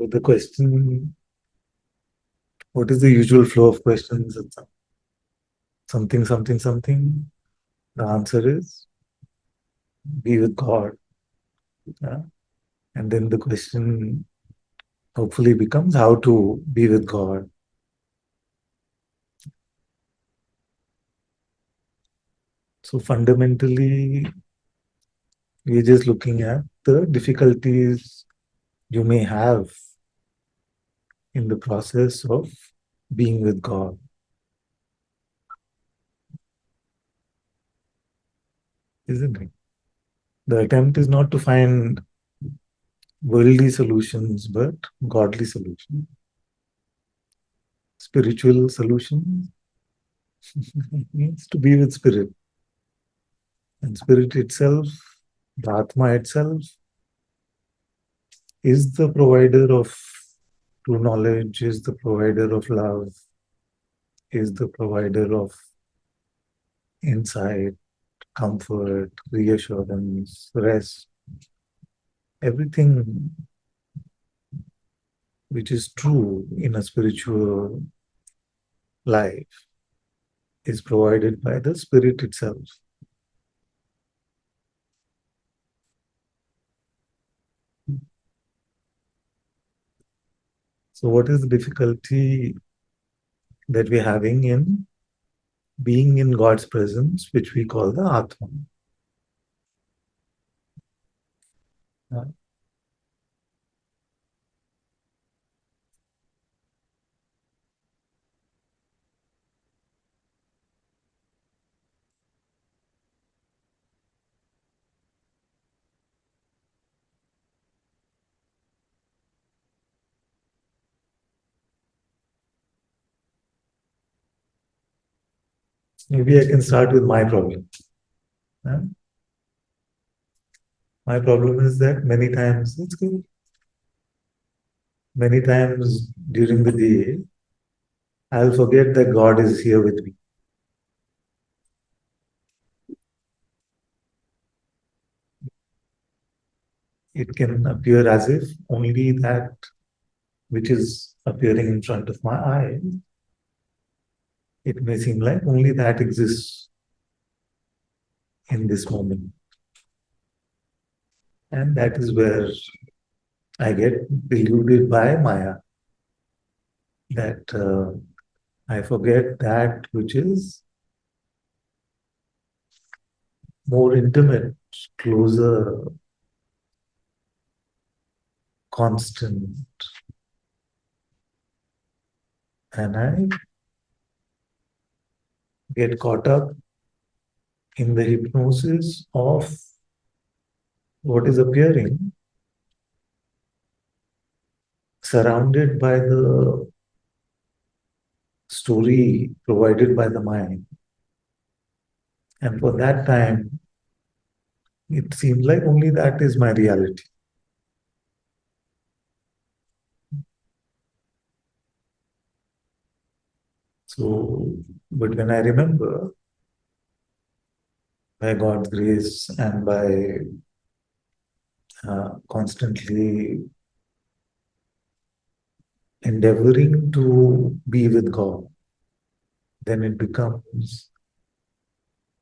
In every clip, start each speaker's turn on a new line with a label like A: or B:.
A: With the question, what is the usual flow of questions? It's something, something, something. The answer is be with God. Yeah? And then the question hopefully becomes how to be with God. So fundamentally, we're just looking at the difficulties you may have in the process of being with God. Isn't it? The attempt is not to find worldly solutions, but godly solutions, spiritual solutions. Means to be with spirit. And spirit itself, the Atma itself, is the provider of true knowledge, is the provider of love, is the provider of insight, comfort, reassurance, rest. Everything which is true in a spiritual life is provided by the spirit itself. So, what is the difficulty that we're having in being in God's presence, which we call the Atma? Uh, Maybe I can start with my problem. Uh, My problem is that many times during the day, I'll forget that God is here with me. It can appear as if only that which is appearing in front of my eye, it may seem like only that exists in this moment. And that is where I get deluded by Maya, that I forget that which is more intimate, closer, constant. And I get caught up in the hypnosis of what is appearing, surrounded by the story provided by the mind. And for that time, it seems like only that is my reality. So, but when I remember, by God's grace and by constantly endeavoring to be with God, then it becomes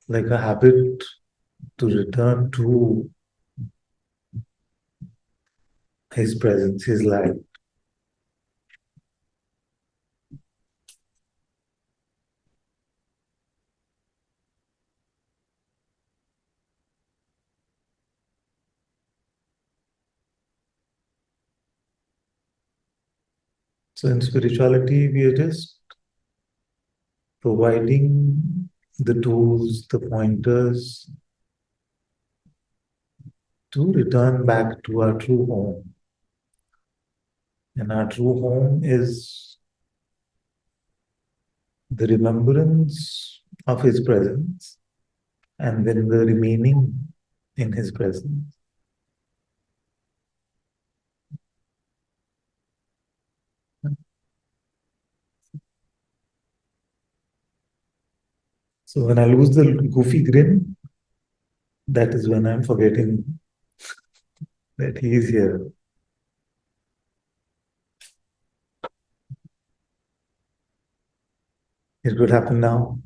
A: like a habit to return to His presence, His light. So in spirituality, we are just providing the tools, the pointers to return back to our true home. And our true home is the remembrance of His presence and then the remaining in His presence. So when I lose the goofy grin, that is when I'm forgetting that He is here. It could happen now.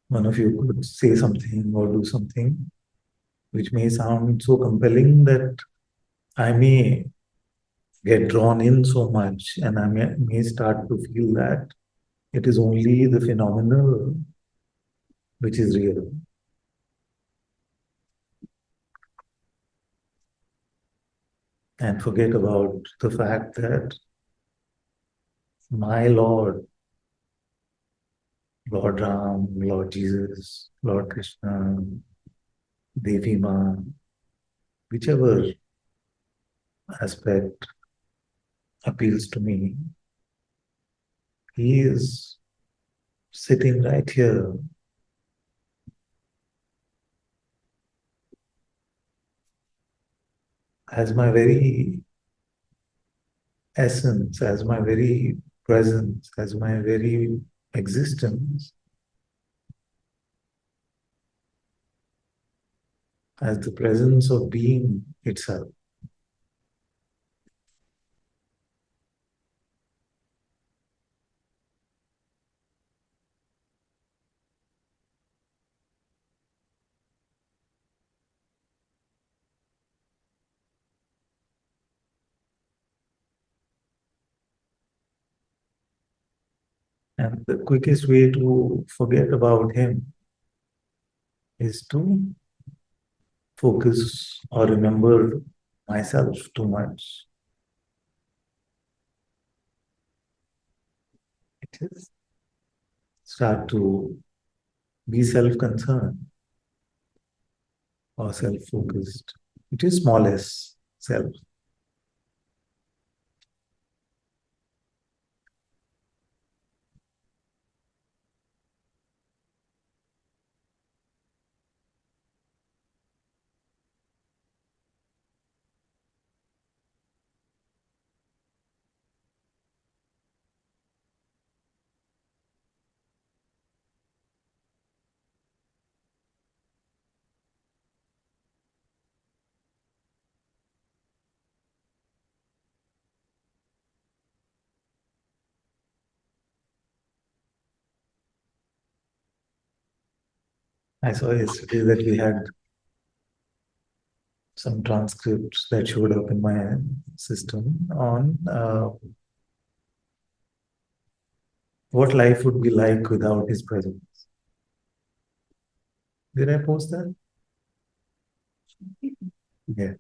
A: One of you could say something or do something which may sound so compelling that I may get drawn in so much and I may start to feel that it is only the phenomenal which is real. And forget about the fact that my Lord, Lord Ram, Lord Jesus, Lord Krishna, Devi Ma, whichever aspect appeals to me, he is sitting right here as my very essence, as my very presence, as my very existence, as the presence of being itself. And the quickest way to forget about him is to focus or remember myself too much. It is start to be self-concerned or self-focused. It is smallest self. I saw yesterday that we had some transcripts that showed up in my system on what life would be like without his presence. Did I post that? Yeah.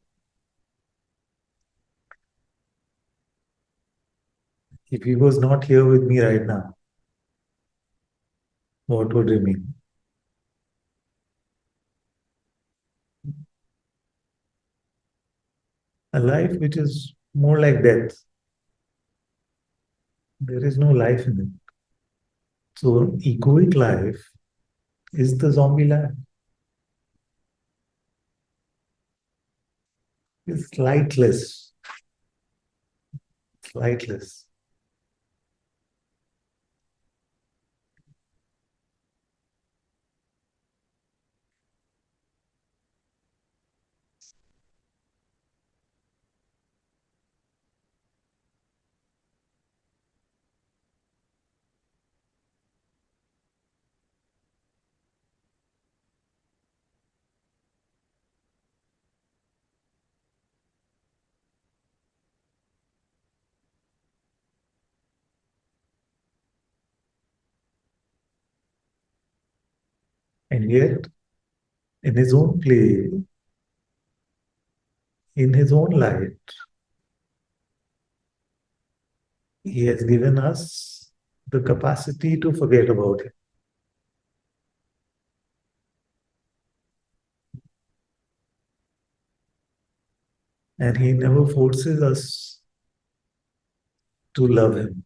A: If he was not here with me right now, what would remain? A life which is more like death. There is no life in it. So, egoic life is the zombie life. It's lightless, lightless. And yet, in his own play, in his own light, he has given us the capacity to forget about it. And he never forces us to love him.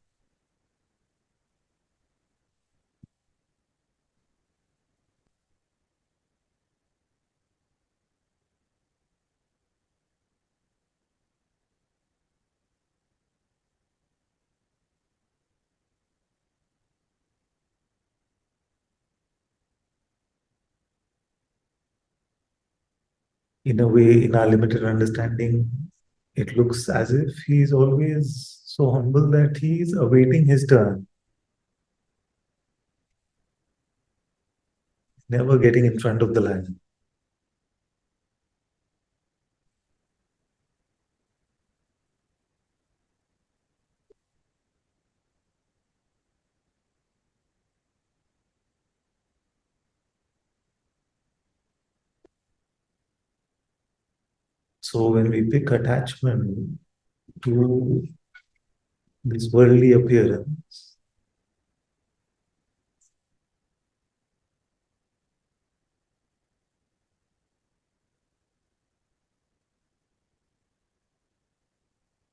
A: In a way, in our limited understanding, it looks as if he is always so humble that he is awaiting his turn. never getting in front of the lion. So when we pick attachment to this worldly appearance,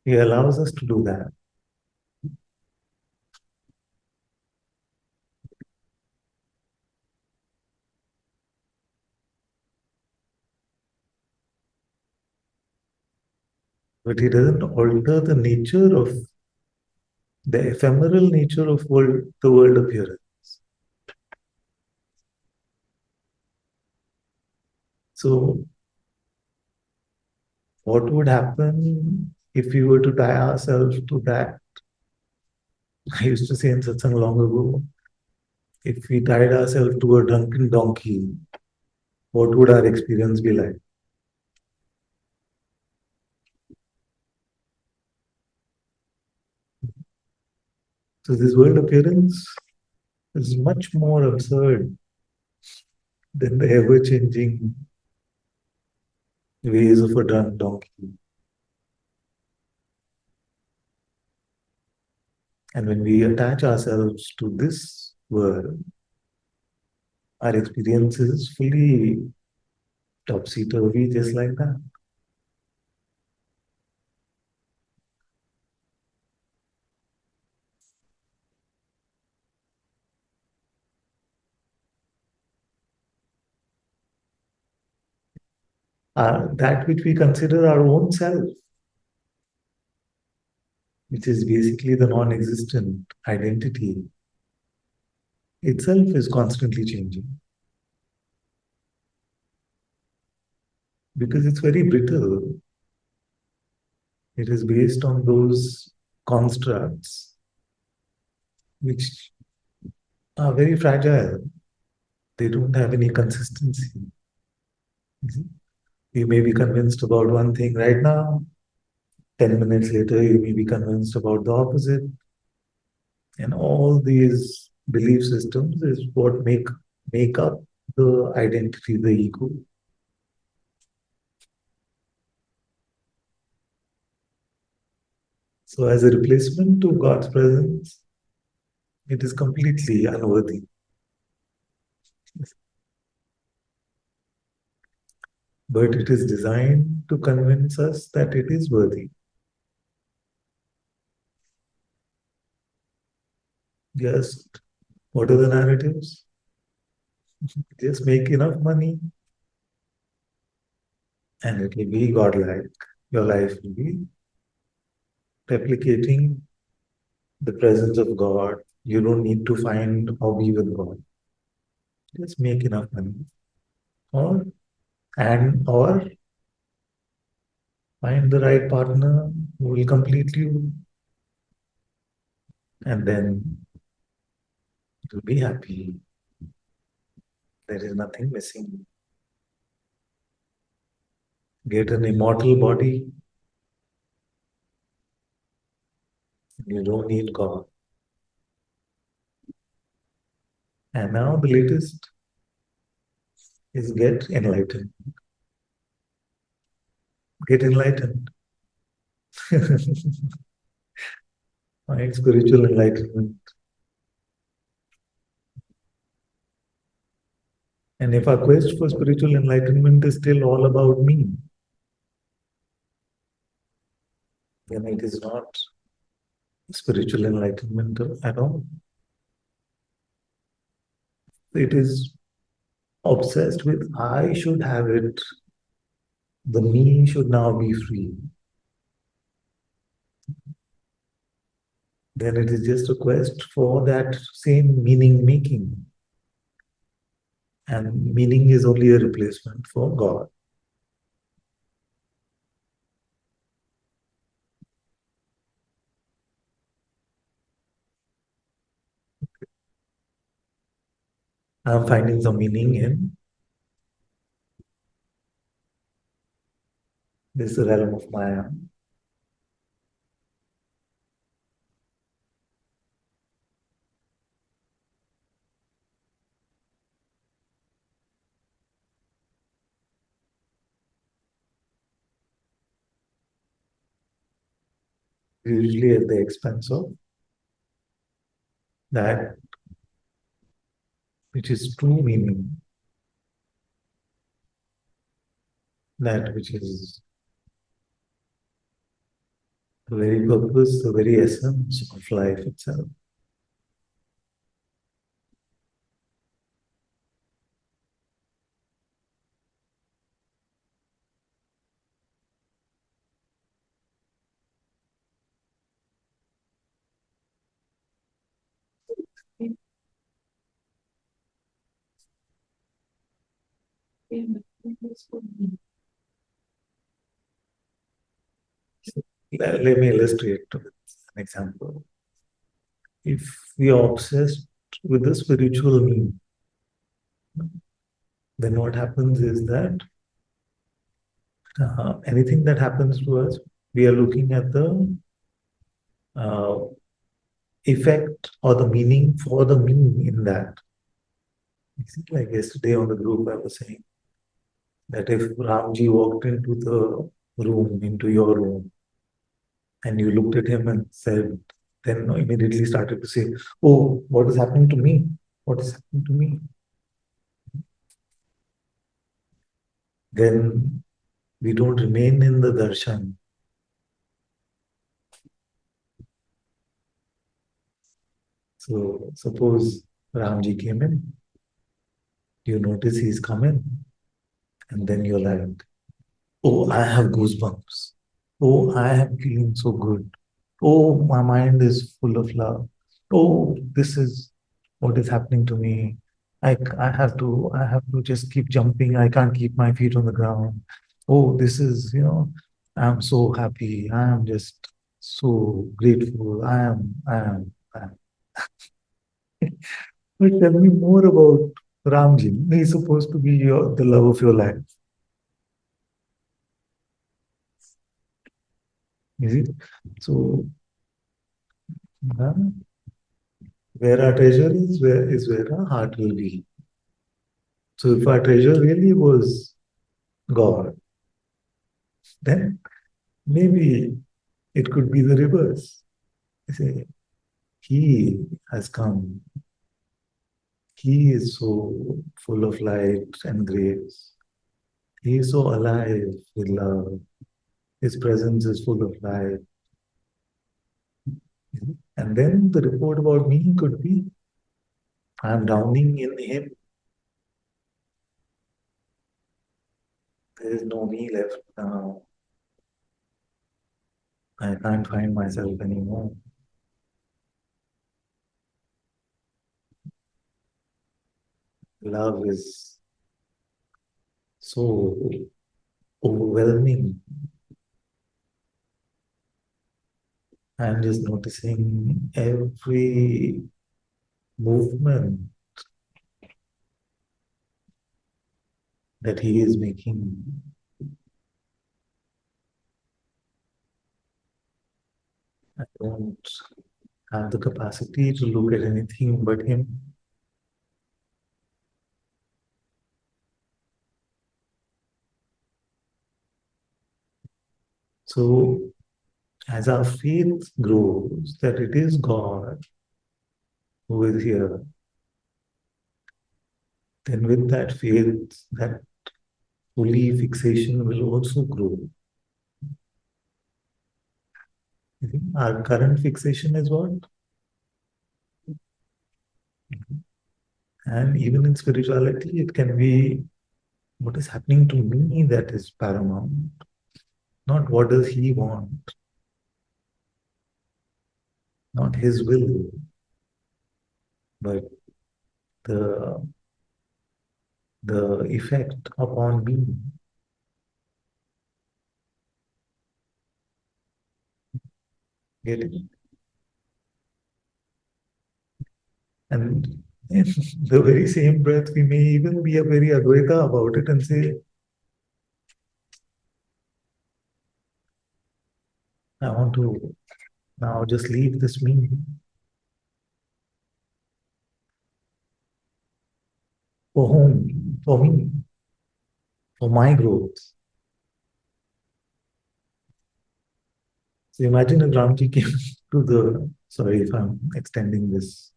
A: he allows us to do that. But he doesn't alter the nature of the ephemeral nature of the world appearance. So what would happen if we were to tie ourselves to that? I used to say in Satsang long ago, if we tied ourselves to a drunken donkey, what would our experience be like? So this world appearance is much more absurd than the ever-changing ways of a drunk donkey. And when we attach ourselves to this world, our experience is fully topsy-turvy, just like that. That which we consider our own self, which is basically the non-existent identity, itself is constantly changing because it's very brittle. It is based on those constructs which are very fragile. They don't have any consistency. You may be convinced about one thing right now, 10 minutes later, you may be convinced about the opposite. And all these belief systems is what make up the identity, the ego. So, as a replacement to God's presence, it is completely unworthy. But it is designed to convince us that it is worthy. Just what are the narratives? Just make enough money and it will be godlike. Your life will be replicating the presence of God. You don't need to find or be with God. Just make enough money. Or or find the right partner who will complete you and then you'll be happy. There is nothing missing. Get an immortal body. You don't need God. And now the latest is get enlightened. Get enlightened. Find spiritual enlightenment. And if our quest for spiritual enlightenment is still all about me, then it is not spiritual enlightenment at all. It is obsessed with I should have it, the me should now be free. Then it is just a quest for that same meaning making. And meaning is only a replacement for God. I'm finding some meaning in this realm of Maya. Usually at the expense of that which is true meaning, that which is the very purpose, the very essence of life itself. Let me illustrate with an example. If we are obsessed with the spiritual me, then what happens is that anything that happens to us, we are looking at the uh, effect or the meaning for the me in that. Like yesterday on the group, I was saying that if Ramji walked into the room, into your room, and you looked at him and said, then immediately started to say, oh, what is happening to me? What is happening to me? Then we don't remain in the darshan. So suppose Ramji came in, you notice he's come in, and then you're like, oh, I have goosebumps. Oh, I am feeling so good. Oh, my mind is full of love. Oh, this is what is happening to me. I have to just keep jumping. I can't keep my feet on the ground. Oh, this is, I'm so happy. I am just so grateful. I am. But tell me more about Ramji. He's supposed to be the love of your life. Is it? So, uh, where our treasure is where our heart will be. So if our treasure really was God, then maybe it could be the reverse. You say, He has come. He is so full of light and grace. He is so alive with love. His presence is full of light. And then the report about me could be, I'm drowning in Him. There is no me left now. I can't find myself anymore. Love is so overwhelming. I'm just noticing every movement that he is making. I don't have the capacity to look at anything but him. So, as our faith grows that it is God who is here, then with that faith, that holy fixation will also grow. Our current fixation is what? And even in spirituality, it can be what is happening to me that is paramount, not what does he want, not his will, but the the effect upon me. Get it? And In the very same breath, we may even be a very Advaita about it and say, I want to now just leave this me for whom? For me, for my growth. So imagine if Ramji came to sorry if I'm extending this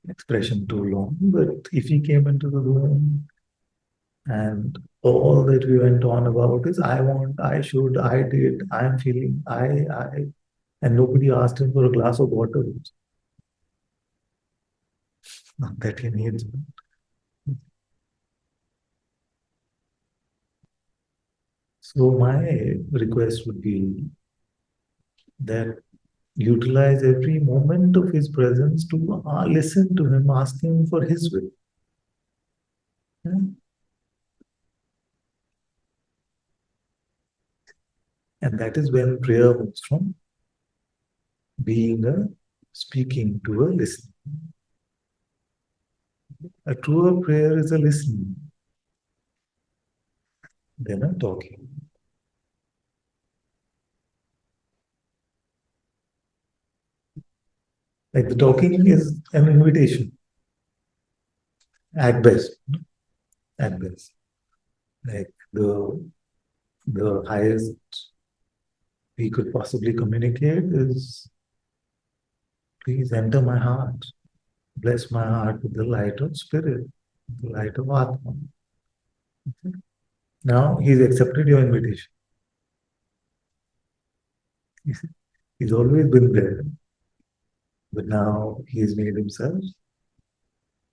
A: expression too long, but if he came into the room and all that we went on about is I want, I should, I did, I'm feeling, and nobody asked him for a glass of water, not that he needs. So my request would be that utilize every moment of his presence to listen to him, ask him for his will. Yeah? And that is when prayer moves from being a speaking to a listening. A truer prayer is a listening than a talking. Like the talking is an invitation at best. At best. Like the highest we could possibly communicate is please enter my heart. Bless my heart with the light of spirit, the light of Atma. Now he's accepted your invitation. He's always been there, but now he's made himself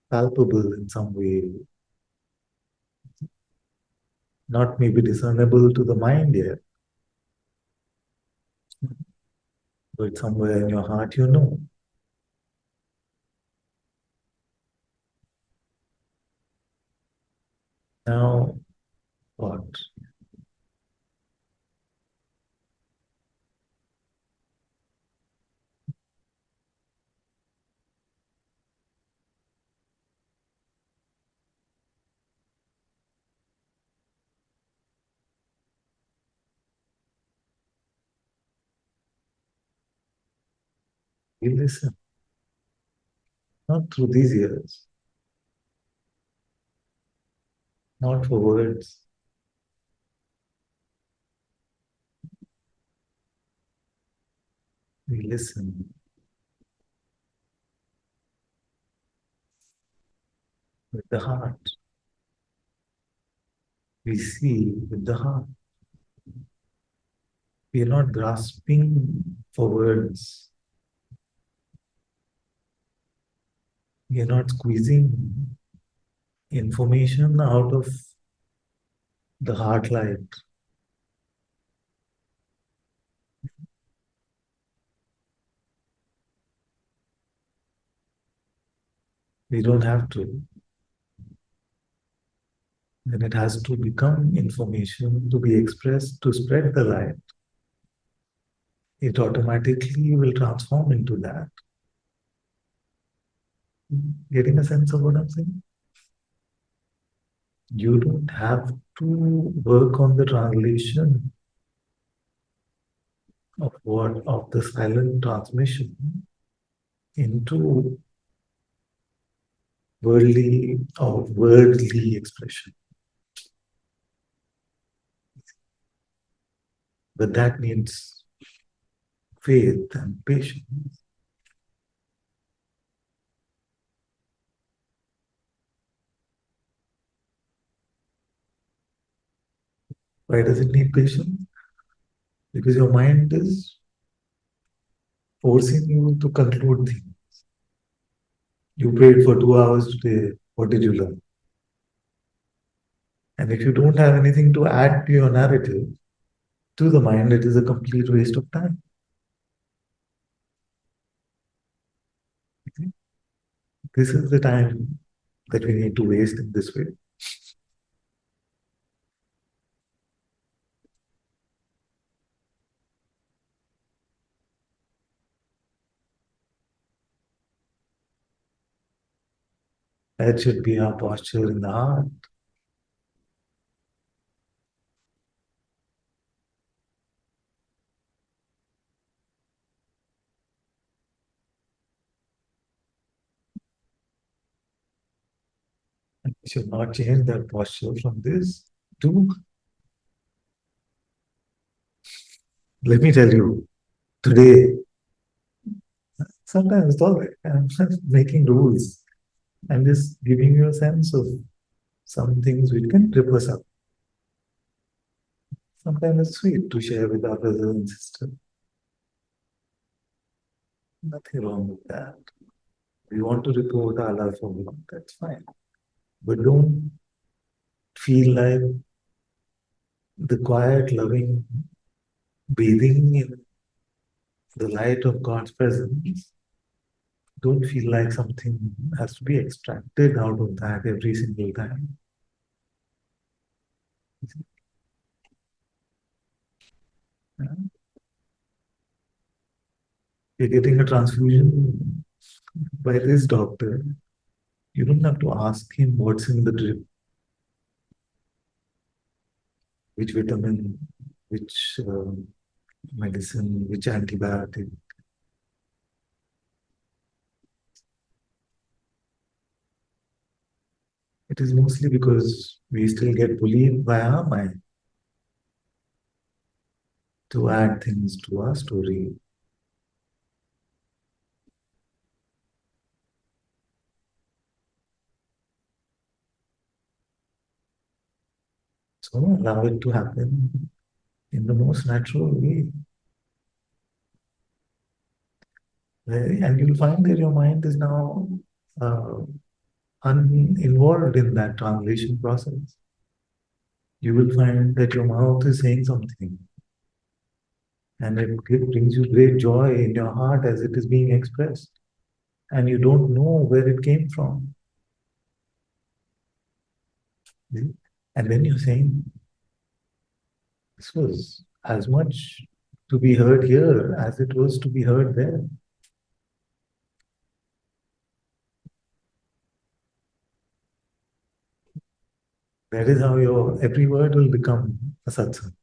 A: palpable in some way, not maybe discernible to the mind yet, but somewhere in your heart you know. Now what? We listen, not through these ears, not for words. We listen with the heart. We see with the heart. We are not grasping for words. We are not squeezing information out of the heart light. We don't have to. Then it has to become information to be expressed to spread the light. It automatically will transform into that. Getting a sense of what I'm saying? You don't have to work on the translation of the silent transmission into worldly expression. But that needs faith and patience. Why does it need patience? Because your mind is forcing you to conclude things. You prayed for 2 hours today. What did you learn? And if you don't have anything to add to your narrative, to the mind, it is a complete waste of time. Okay? This is the time that we need to waste in this way. That should be our posture in the heart. And we should not change that posture from this to, let me tell you, today, sometimes it's all right. I'm not making rules. I'm just giving you a sense of some things which can trip us up. Sometimes it's sweet to share with our brothers and sisters. Nothing wrong with that. We want to report our love for God, that's fine. But don't feel like the quiet, loving, bathing in the light of God's presence. Don't feel like something has to be extracted out of that every single time. You're getting a transfusion by this doctor. You don't have to ask him what's in the drip, which vitamin, which medicine, which antibiotic. It is mostly because we still get bullied by our mind to add things to our story. So allow it to happen in the most natural way. And you'll find that your mind is now uh, involved in that translation process. You will find that your mouth is saying something, and it brings you great joy in your heart as it is being expressed, and you don't know where it came from. And then you're saying, this was as much to be heard here as it was to be heard there. That is how your every word will become a satsang.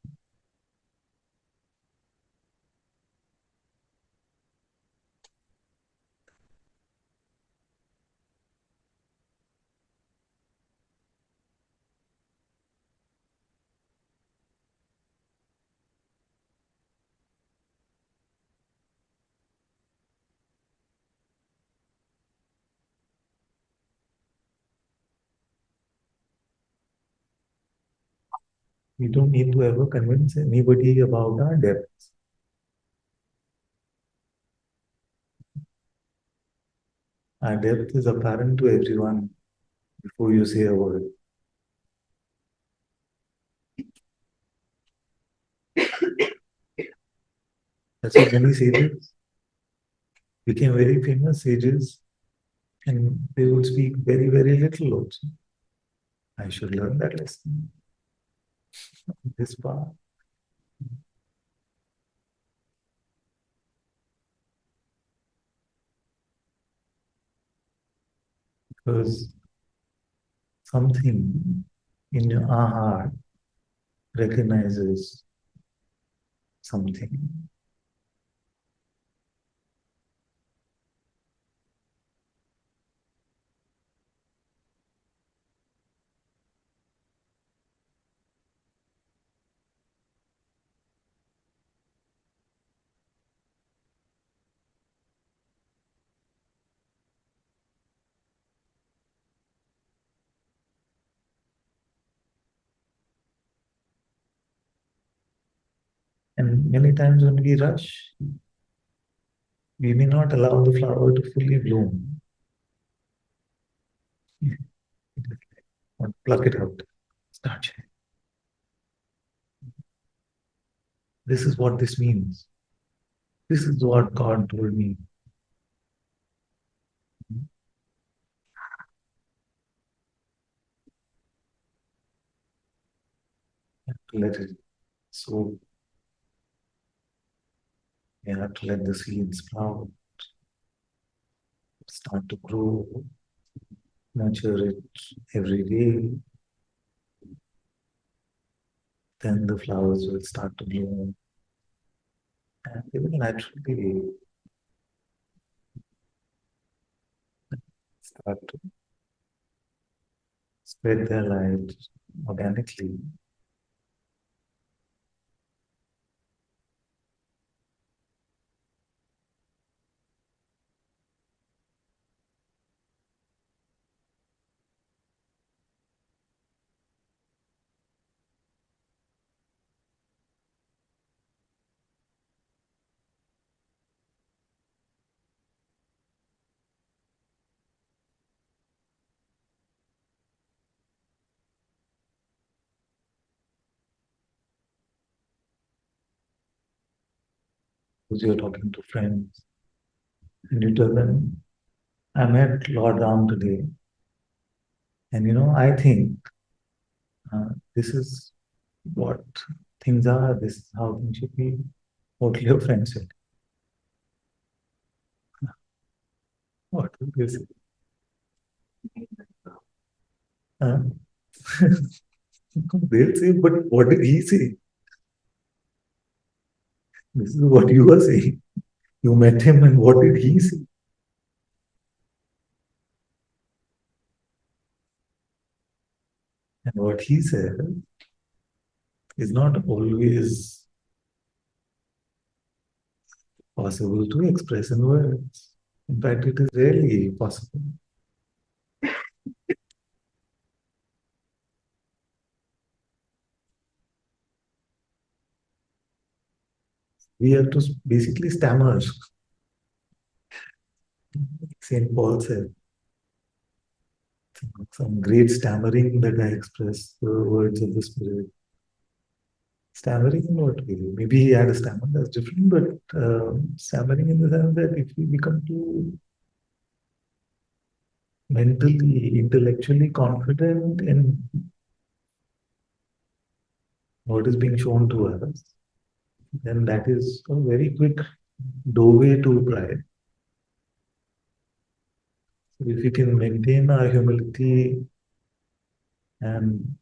A: We don't need to ever convince anybody about our depth. Our depth is apparent to everyone before you say a word. That's why many sages became very famous sages, and they would speak very, very little also. I should learn that lesson. This part. Because something in your heart recognizes something. And many times when we rush, we may not allow the flower to fully bloom. Pluck it out. Start sharing. This is what this means. This is what God told me. Let it sow. You have to let the seeds sprout, start to grow. nurture it every day, then the flowers will start to bloom and they will naturally start to spread their light organically. Because you're talking to friends and you tell them, I met Lord Ram today, and I think this is what things are, this is how things should be. What will your friends say? What will they say? Uh, they'll say, but what did he say? This is what you are saying. You met him, and what did he say? And what he said is not always possible to express in words. In fact, it is rarely possible. We have to basically stammer. St. Paul said, some great stammering that I express the words of the Spirit. Stammering in what way? Maybe he had a stammer, that's different, but stammering in the sense that if we become too mentally, intellectually confident in what is being shown to us, then that is a very quick doorway to pride. So if we can maintain our humility and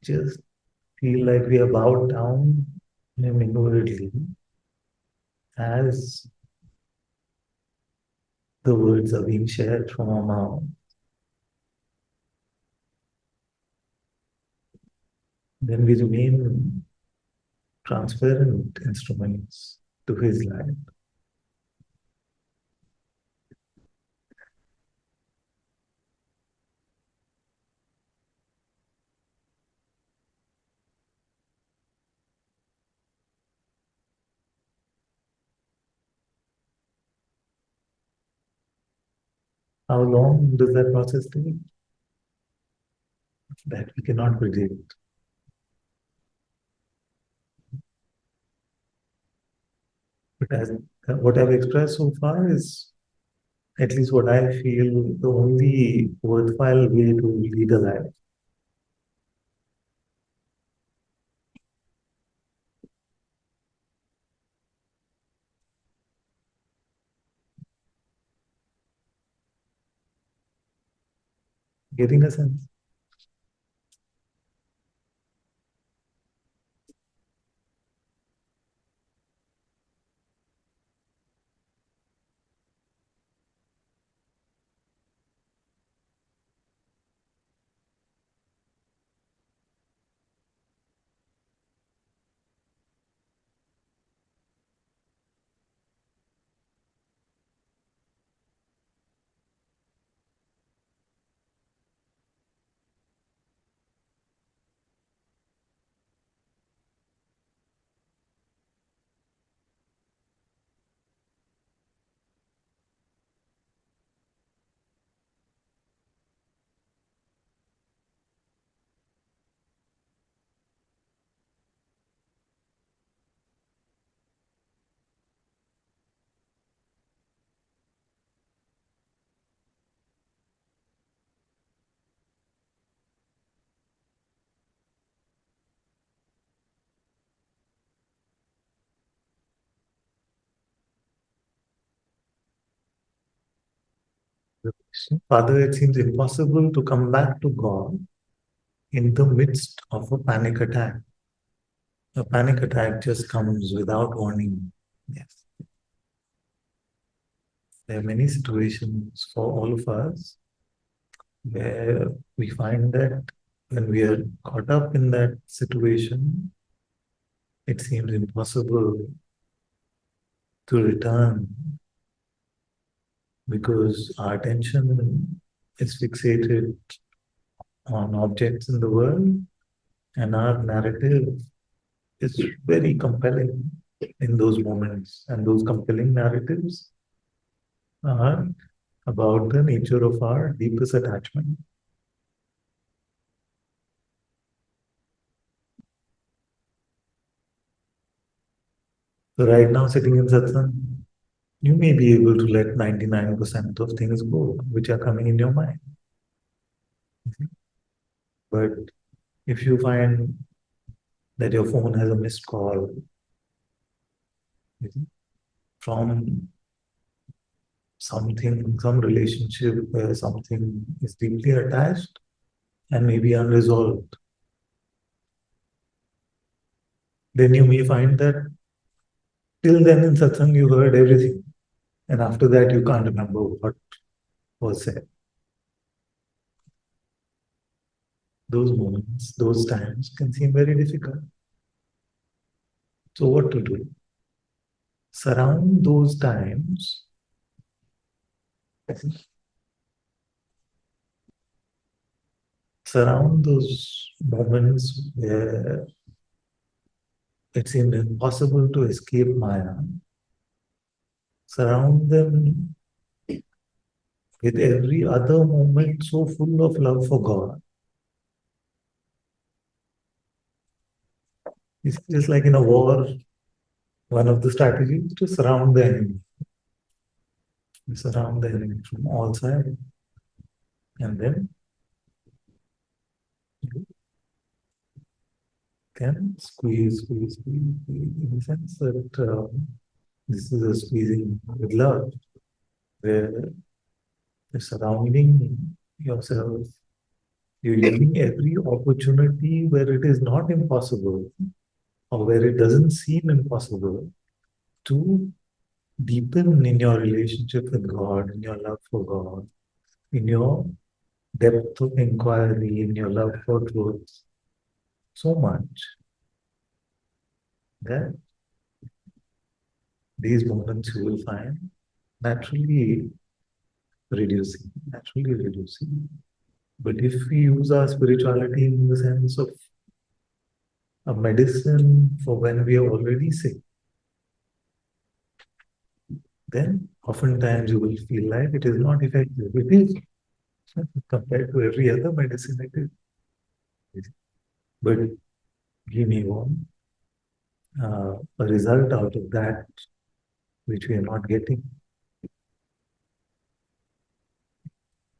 A: just feel like we are bowed down inwardly as the words are being shared from our mouth, then we remain transparent instruments to his light. How long does that process take? That we cannot predict. But as what I've expressed so far is at least what I feel the only worthwhile way to lead a life. Getting a sense. Father, it seems impossible to come back to God in the midst of a panic attack. A panic attack just comes without warning. Yes. There are many situations for all of us where we find that when we are caught up in that situation, it seems impossible to return because our attention is fixated on objects in the world and our narrative is very compelling in those moments. And those compelling narratives are about the nature of our deepest attachment. So right now, sitting in satsang, you may be able to let 99% of things go, which are coming in your mind. But if you find that your phone has a missed call from something, some relationship where something is deeply attached and maybe unresolved, then you may find that till then in satsang you heard everything, and after that you can't remember what was said. Those moments, those times can seem very difficult. So what to do? Surround those times surround those moments where it seemed impossible to escape Maya. Surround them with every other moment so full of love for God. It's just like in a war, one of the strategies is to surround the enemy. You surround the enemy from all sides. And then you can squeeze in the sense that this is a squeezing with love, where you're surrounding yourself, you're using every opportunity where it is not impossible or where it doesn't seem impossible to deepen in your relationship with God, in your love for God, in your depth of inquiry, in your love for truth, so much that these moments you will find naturally reducing. But if we use our spirituality in the sense of a medicine for when we are already sick, then oftentimes you will feel like it is not effective. It is compared to every other medicine, it is. But we may want a result out of that which we are not getting.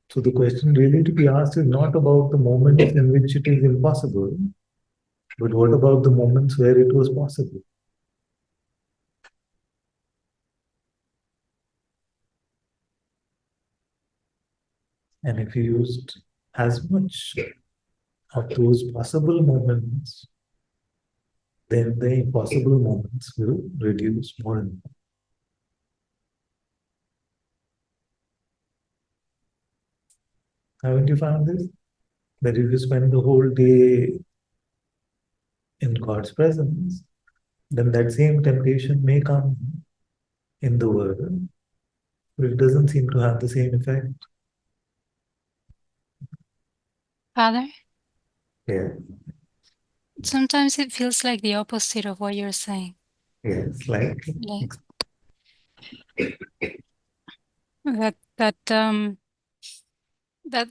A: So the question really to be asked is not about the moments in which it is impossible, but what about the moments where it was possible? And if you used as much of those possible moments, then the impossible moments will reduce more and more. Haven't you found this? That if you spend the whole day in God's presence, then that same temptation may come in the world, but it doesn't seem to have the same effect.
B: Father,
A: Yeah,
B: sometimes it feels like the opposite of what you're saying.
A: yes, like
B: Like that that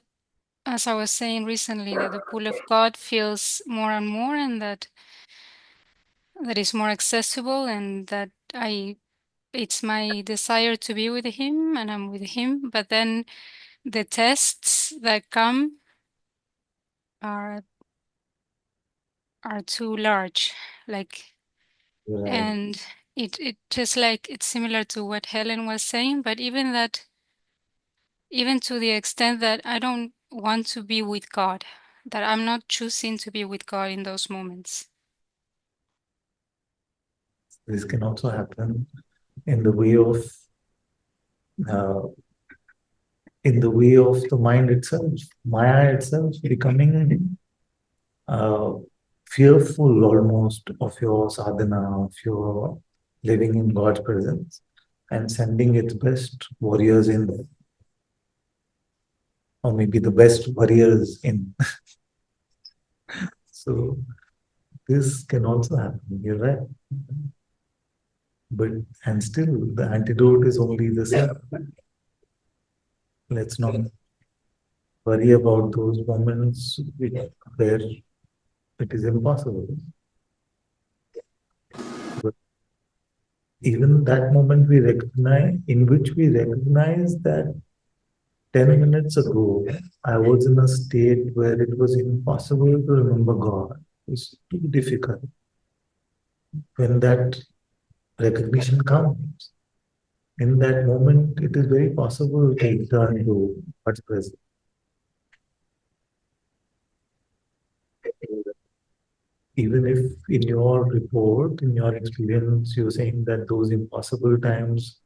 B: as I was saying recently, that the pull of God feels more and more, and that is more accessible, and that it's my desire to be with him, and I'm with him. But then the tests that come are too large, like,
A: right.
B: and it just like it's similar to what Helen was saying. But even that, even to the extent that I don't want to be with God, that I'm not choosing to be with God in those moments.
A: This can also happen in the way of uh, the mind itself, Maya itself becoming uh, fearful almost of your sadhana, of your living in God's presence, and sending its best warriors in there, or maybe the best warriors in. So this can also happen. You're right. But and still, the antidote is only the same. Let's not worry about those moments where it is impossible. But even that moment we recognize, in which we recognize that 10 minutes ago, I was in a state where it was impossible to remember God. It was too difficult. When that recognition comes, in that moment, it is very possible to return to God's presence. Even if in your report, in your experience, you're saying that those impossible times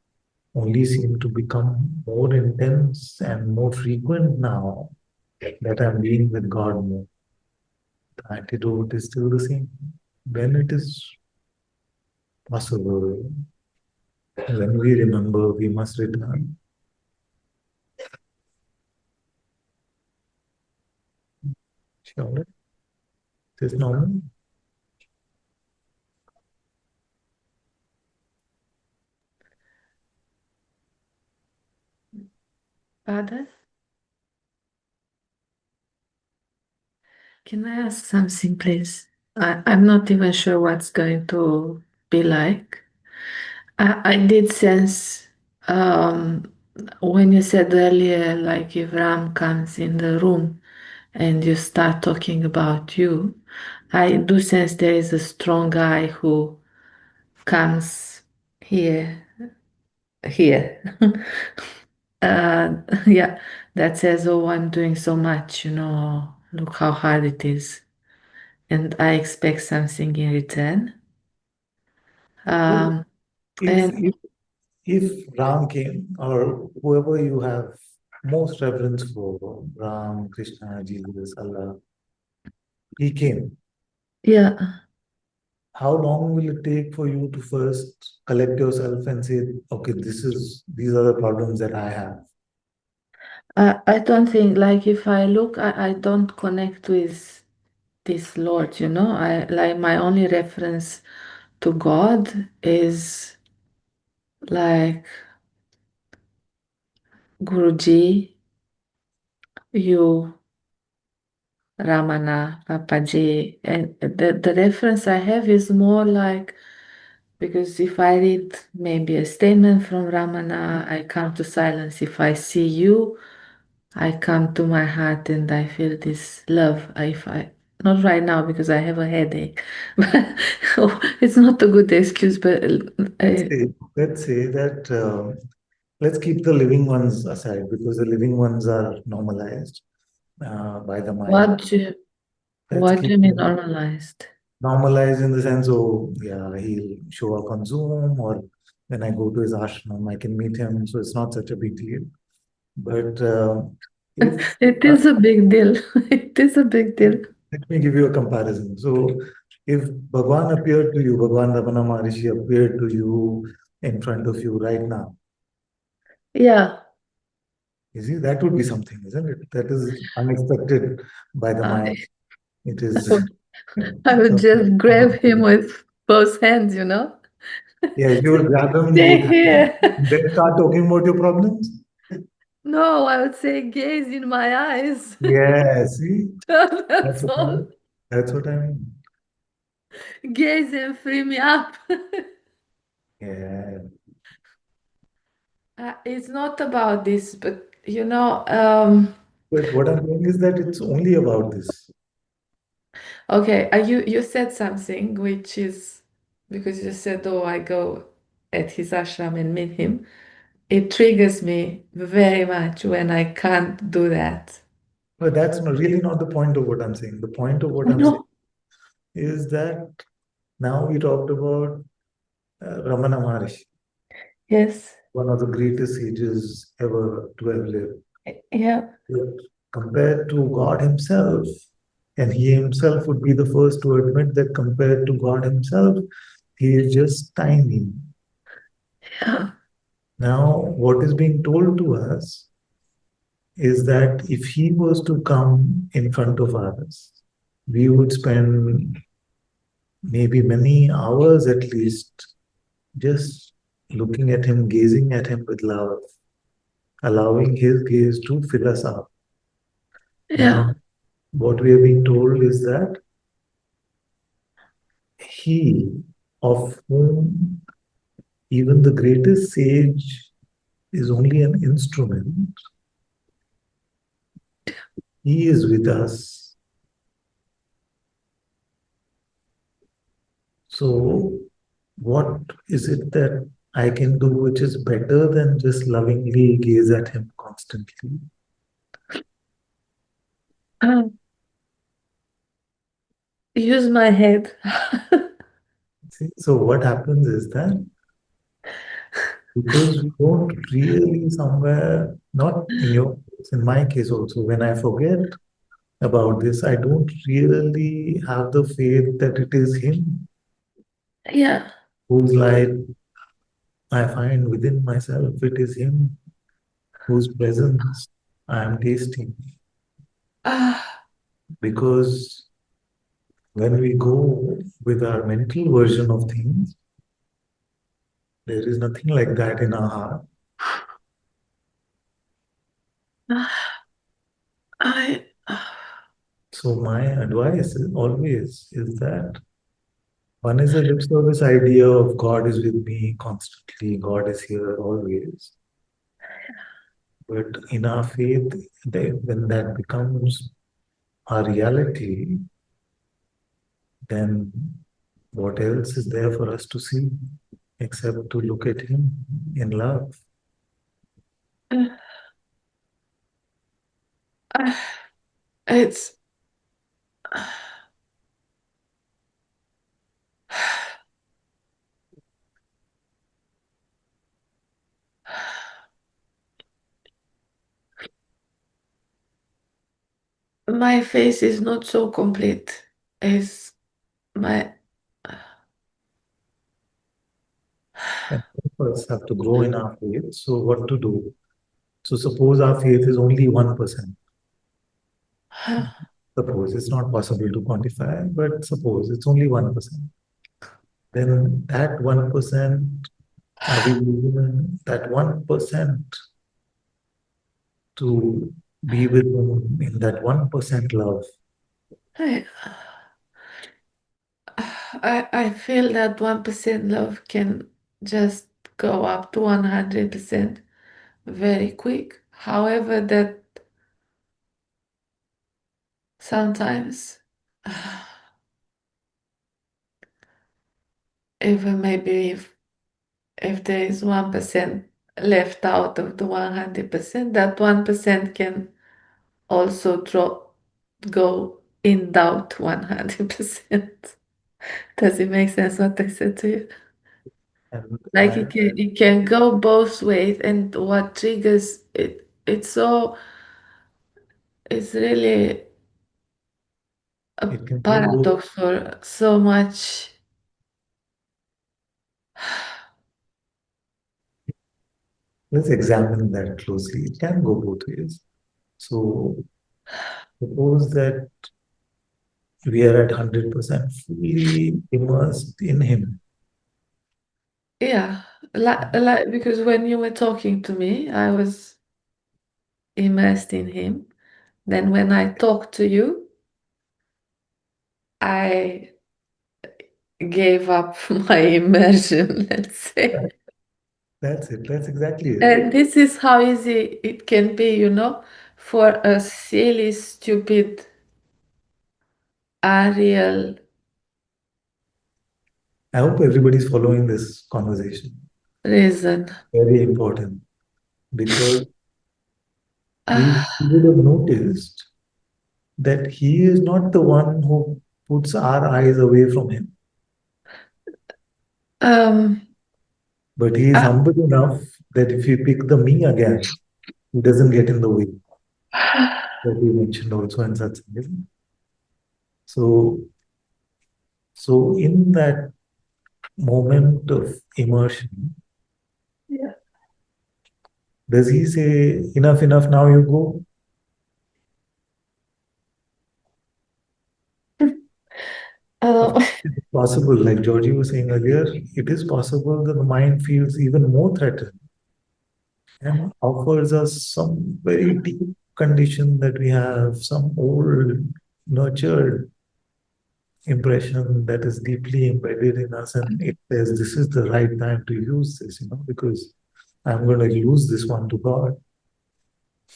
A: only seem to become more intense and more frequent now that I'm being with God more. The antidote is still the same. When it is possible, when we remember, we must return. Sure, it is normal.
C: Father, can I ask something, please? I'm not even sure what's going to be like. I did sense um, when you said earlier, like if Ram comes in the room and you start talking about you, I do sense there is a strong guy who comes here, here. Yeah, that says, "Oh, I'm doing so much, look how hard it is." And I expect something in return.
A: Well,
C: Um,
A: if,
C: and
A: if, if Ram came, or whoever you have most reverence for, Ram, Krishna, Jesus, Allah, he came.
C: yeah,
A: How long will it take for you to first collect yourself and say, okay, these are the problems that I have?
C: I don't think like if I look, I don't connect with this Lord, I like my only reference to God is like Guruji, you, Ramana, Papaji, and the reference I have is more like because if I read maybe a statement from Ramana, I come to silence. If I see you, I come to my heart and I feel this love. If I not right now because I have a headache, but it's not a good excuse. But
A: Let's
C: uh,
A: say, let's say that let's keep the living ones aside because the living ones are normalized by the mind.
C: what do you,
A: Let's
C: what do
A: keep
C: you mean
A: them
C: normalized?
A: normalized in the sense, oh, yeah, he'll show up on Zoom, or when I go to his ashram, I can meet him. So it's not such a big deal. But if
C: It is a big deal. It is a big deal.
A: let me give you a comparison. So, if Bhagwan appeared to you, Bhagwan Ramana Maharishi appeared to you in front of you right now,
C: Yeah.
A: you see, that would be something, isn't it? That is unexpected by the
C: I,
A: mind. It
C: I
A: is.
C: would, I would just grab him with both hands.
A: Yes, you would grab them both
C: Stay
A: hands,
C: here.
A: then start talking about your problems.
C: No, I would say gaze in my eyes.
A: Yeah, see, that's
C: That's
A: what I
C: all.
A: mean. That's what I mean.
C: Gaze and free me up.
A: Yeah.
C: It's not about this, but
A: But what I'm saying is that it's only about this.
C: okay, you said something which is because you said, "Oh, I go at his ashram and meet him." it triggers me very much when I can't do that.
A: But that's really not the point of what I'm saying. The point of what I'm saying
C: No.
A: is that now we talked about Ramana Maharishi,
C: Yes.
A: one of the greatest sages ever to have lived.
C: Yeah.
A: But compared to God Himself, and He Himself would be the first to admit that compared to God Himself, He is just tiny.
C: Yeah.
A: Now, what is being told to us is that if He was to come in front of us, we would spend maybe many hours at least just looking at Him, gazing at Him with love, allowing His gaze to fill us up.
C: Yeah.
A: Now, what we are being told is that He, of whom even the greatest sage is only an instrument, He is with us. So, what is it that I can do which is better than just lovingly gaze at Him constantly?
C: Use my head.
A: See? So, what happens is that because we don't really somewhere, not in your case, in my case also, when I forget about this, I don't really have the faith that it is Him
C: Yeah.
A: whose light I find within myself. It is Him whose presence I am tasting.
C: Ah,
A: Because when we go with our mental version of things, there is nothing like that in our heart.
C: I.
A: So my advice is always is that one is a lip service idea of God is with me constantly, God is here always. But in our faith, when that becomes our reality, then what else is there for us to see except to look at Him in love?
C: It's. My face is not so complete as my.
A: And all of us have to grow in our faith. So what to do? So suppose our faith is only 1%. Suppose it's not possible to quantify, but suppose it's only 1%. Then that 1%, are we using that 1% to be with Him in that 1% love?
C: I, I feel that 1% love can just go up to 100% very quick. However, that sometimes, even maybe if there is 1% left out of the 100%, that 1% can also go in doubt 100%. Does it make sense what I said to you?
A: And
C: Like it can go both ways, and what triggers it, it's really a
A: it can go both.
C: paradox for so much.
A: Let's examine that closely. It can go both ways. So suppose that we are at 100% fully immersed in Him.
C: Yeah, like because when you were talking to me, I was immersed in him. Then when I talk to you, I gave up my immersion, let's say.
A: That's it. That's exactly it.
C: And this is how easy it can be, for a silly, stupid, unreal
A: I hope everybody's following this conversation.
C: reason.
A: Very important. because
C: Uh,
A: we would have noticed that he is not the one who puts our eyes away from him,
C: um,
A: but he is
C: uh,
A: humble enough that if you pick the me again, he doesn't get in the way. That we mentioned also in Satsang, isn't it? So, so in that moment of immersion,
C: yeah.
A: does he say, enough, enough, now you go? Of
C: Uh,
A: course, it's possible, like Georgie was saying earlier, it is possible that the mind feels even more threatened and offers us some very deep condition that we have, some old, nurtured impression that is deeply embedded in us, and it says this is the right time to use this, because I'm going to use this one to God.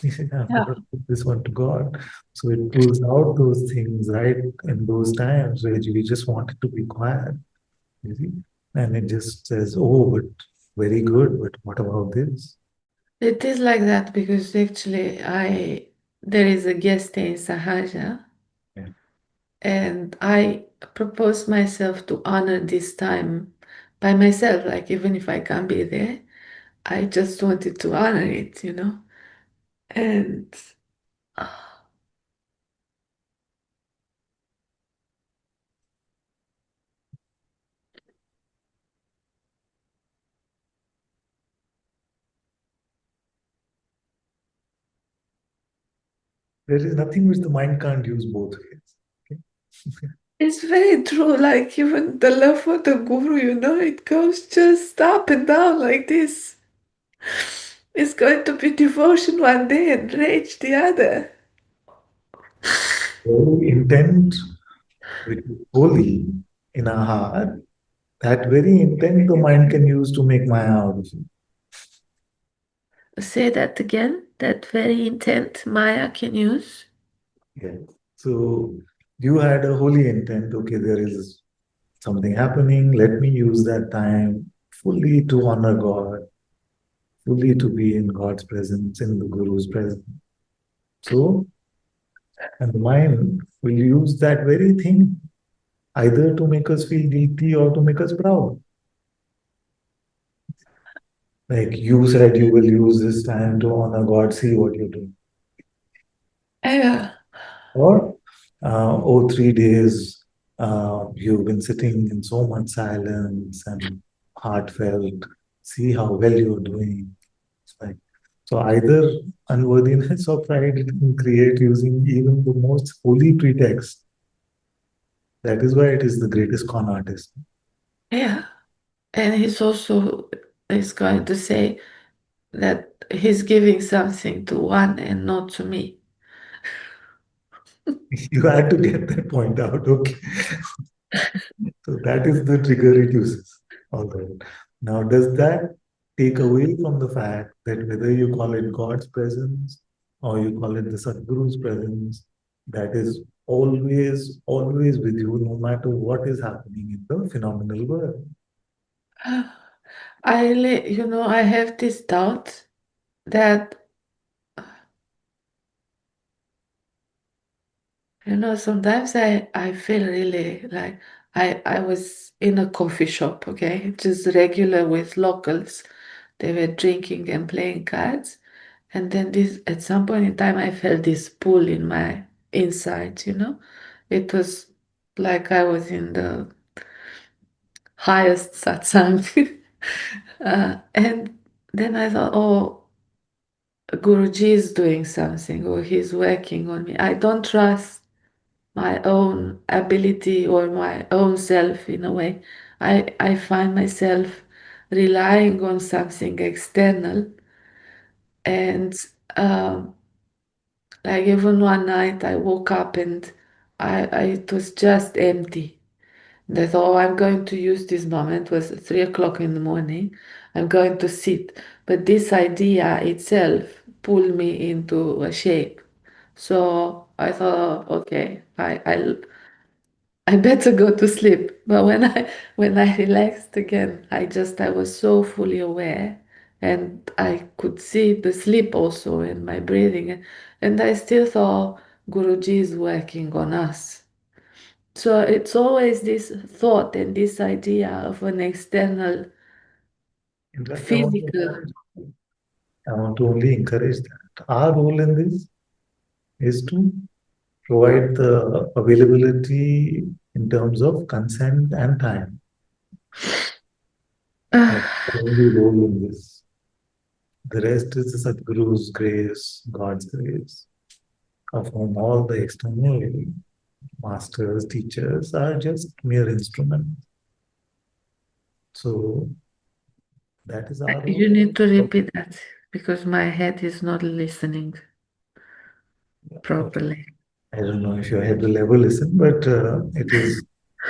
A: I'm
C: yeah.
A: going to put this one to God. So it pulls out those things right in those times where we just want it to be quiet, you see, and it just says, "Oh, but very good. But what about this?"
C: It is like that because actually I there is a guest in Sahaja
A: Yeah.
C: and I propose myself to honor this time by myself, like even if I can't be there, I just wanted to honor it. And
A: There is nothing which the mind can't use both ways. Okay?
C: it's very true, like even the love for the guru, it goes just up and down like this. It's going to be devotion one day and rage the other.
A: Very intent, which is holy in our heart, that very intent the mind can use to make Maya out of it.
C: Say that again. That very intent Maya can use.
A: Yeah. So you had a holy intent. Okay, there is something happening. Let me use that time fully to honor God, fully to be in God's presence, in the Guru's presence. So, and the mind will use that very thing either to make us feel guilty or to make us proud. Like you said, you will use this time to honor God, see what you're doing.
C: Yeah.
A: Or, oh, 3 days, you've been sitting in so much silence and heartfelt, see how well you're doing. It's like, so either unworthiness or pride it can create using even the most holy pretext. That is why it is the greatest con artist.
C: Yeah. And he's also is going to say that he's giving something to one and not to me.
A: You had to get that point out, okay? So that is the trigger it uses. All right. Now, does that take away from the fact that whether you call it God's presence or you call it the Sadguru's presence, that is always, always with you, no matter what is happening in the phenomenal world?
C: I have this doubt that, sometimes I feel really like I was in a coffee shop, okay, just regular with locals. They were drinking and playing cards. And then this at some point in time I felt this pull in my inside. It was like I was in the highest satsang. And then I thought, oh, Guruji is doing something or he's working on me. I don't trust my own ability or my own self in a way. I find myself relying on something external and um, like even one night I woke up and it was just empty. They thought, oh, I'm going to use this moment. It was 3 o'clock in the morning. I'm going to sit. But this idea itself pulled me into a shape. So I thought, okay, I better go to sleep. But when I relaxed again, I was so fully aware and I could see the sleep also in my breathing, and I still thought Guruji is working on us. So it's always this thought and this idea of an external
A: In fact,
C: physical.
A: I want to only encourage that. Our role in this is to provide the availability in terms of consent and time. That's the only role in this. The rest is the Sadguru's grace, God's grace, of whom all the external masters, teachers are just mere instruments. So that is our
C: You
A: role.
C: need to repeat that because my head is not listening
A: Okay.
C: properly.
A: I don't know if your head will ever listen, but it is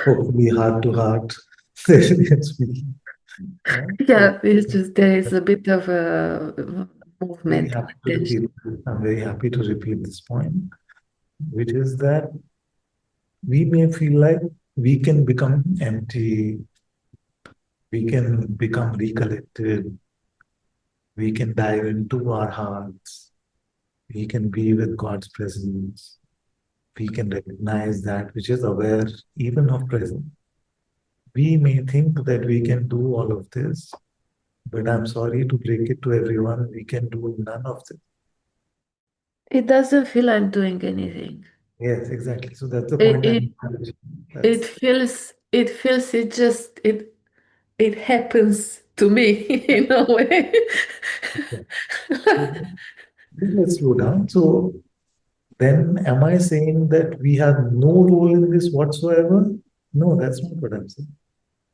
A: hopefully heart to heart speaking. Yeah. So
C: Yeah, it's just there is a bit of a
A: very
C: movement of
A: happy to
C: attention.
A: repeat. I'm very happy to repeat this point, which is that we may feel like we can become empty, we can become recollected, we can dive into our hearts, we can be with God's presence, we can recognize that which is aware even of presence. We may think that we can do all of this, but I'm sorry to break it to everyone, we can do none of this.
C: It doesn't feel like doing anything.
A: Yes, exactly. So that's the
C: It
A: point
C: it
A: I'm establishing.
C: it
A: That's
C: feels it happens to me in a way.
A: okay. So let's slow down. So then am I saying that we have no role in this whatsoever? No, that's not what I'm saying.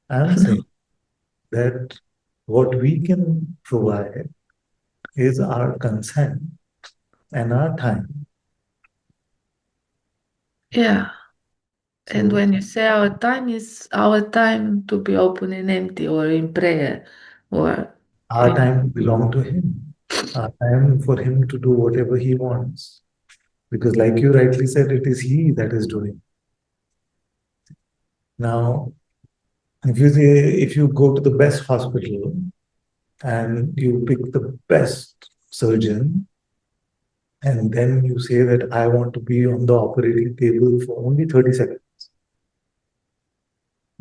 A: I'm saying that what we can provide is our consent and our time.
C: Yeah. And
A: So
C: when you say our time is our time to be open and empty or in prayer or
A: our
C: in
A: time belongs to him. Our time for him to do whatever he wants. Because like you rightly said, it is he that is doing. Now, if you go to the best hospital and you pick the best surgeon, and then you say that I want to be on the operating table for only 30 seconds,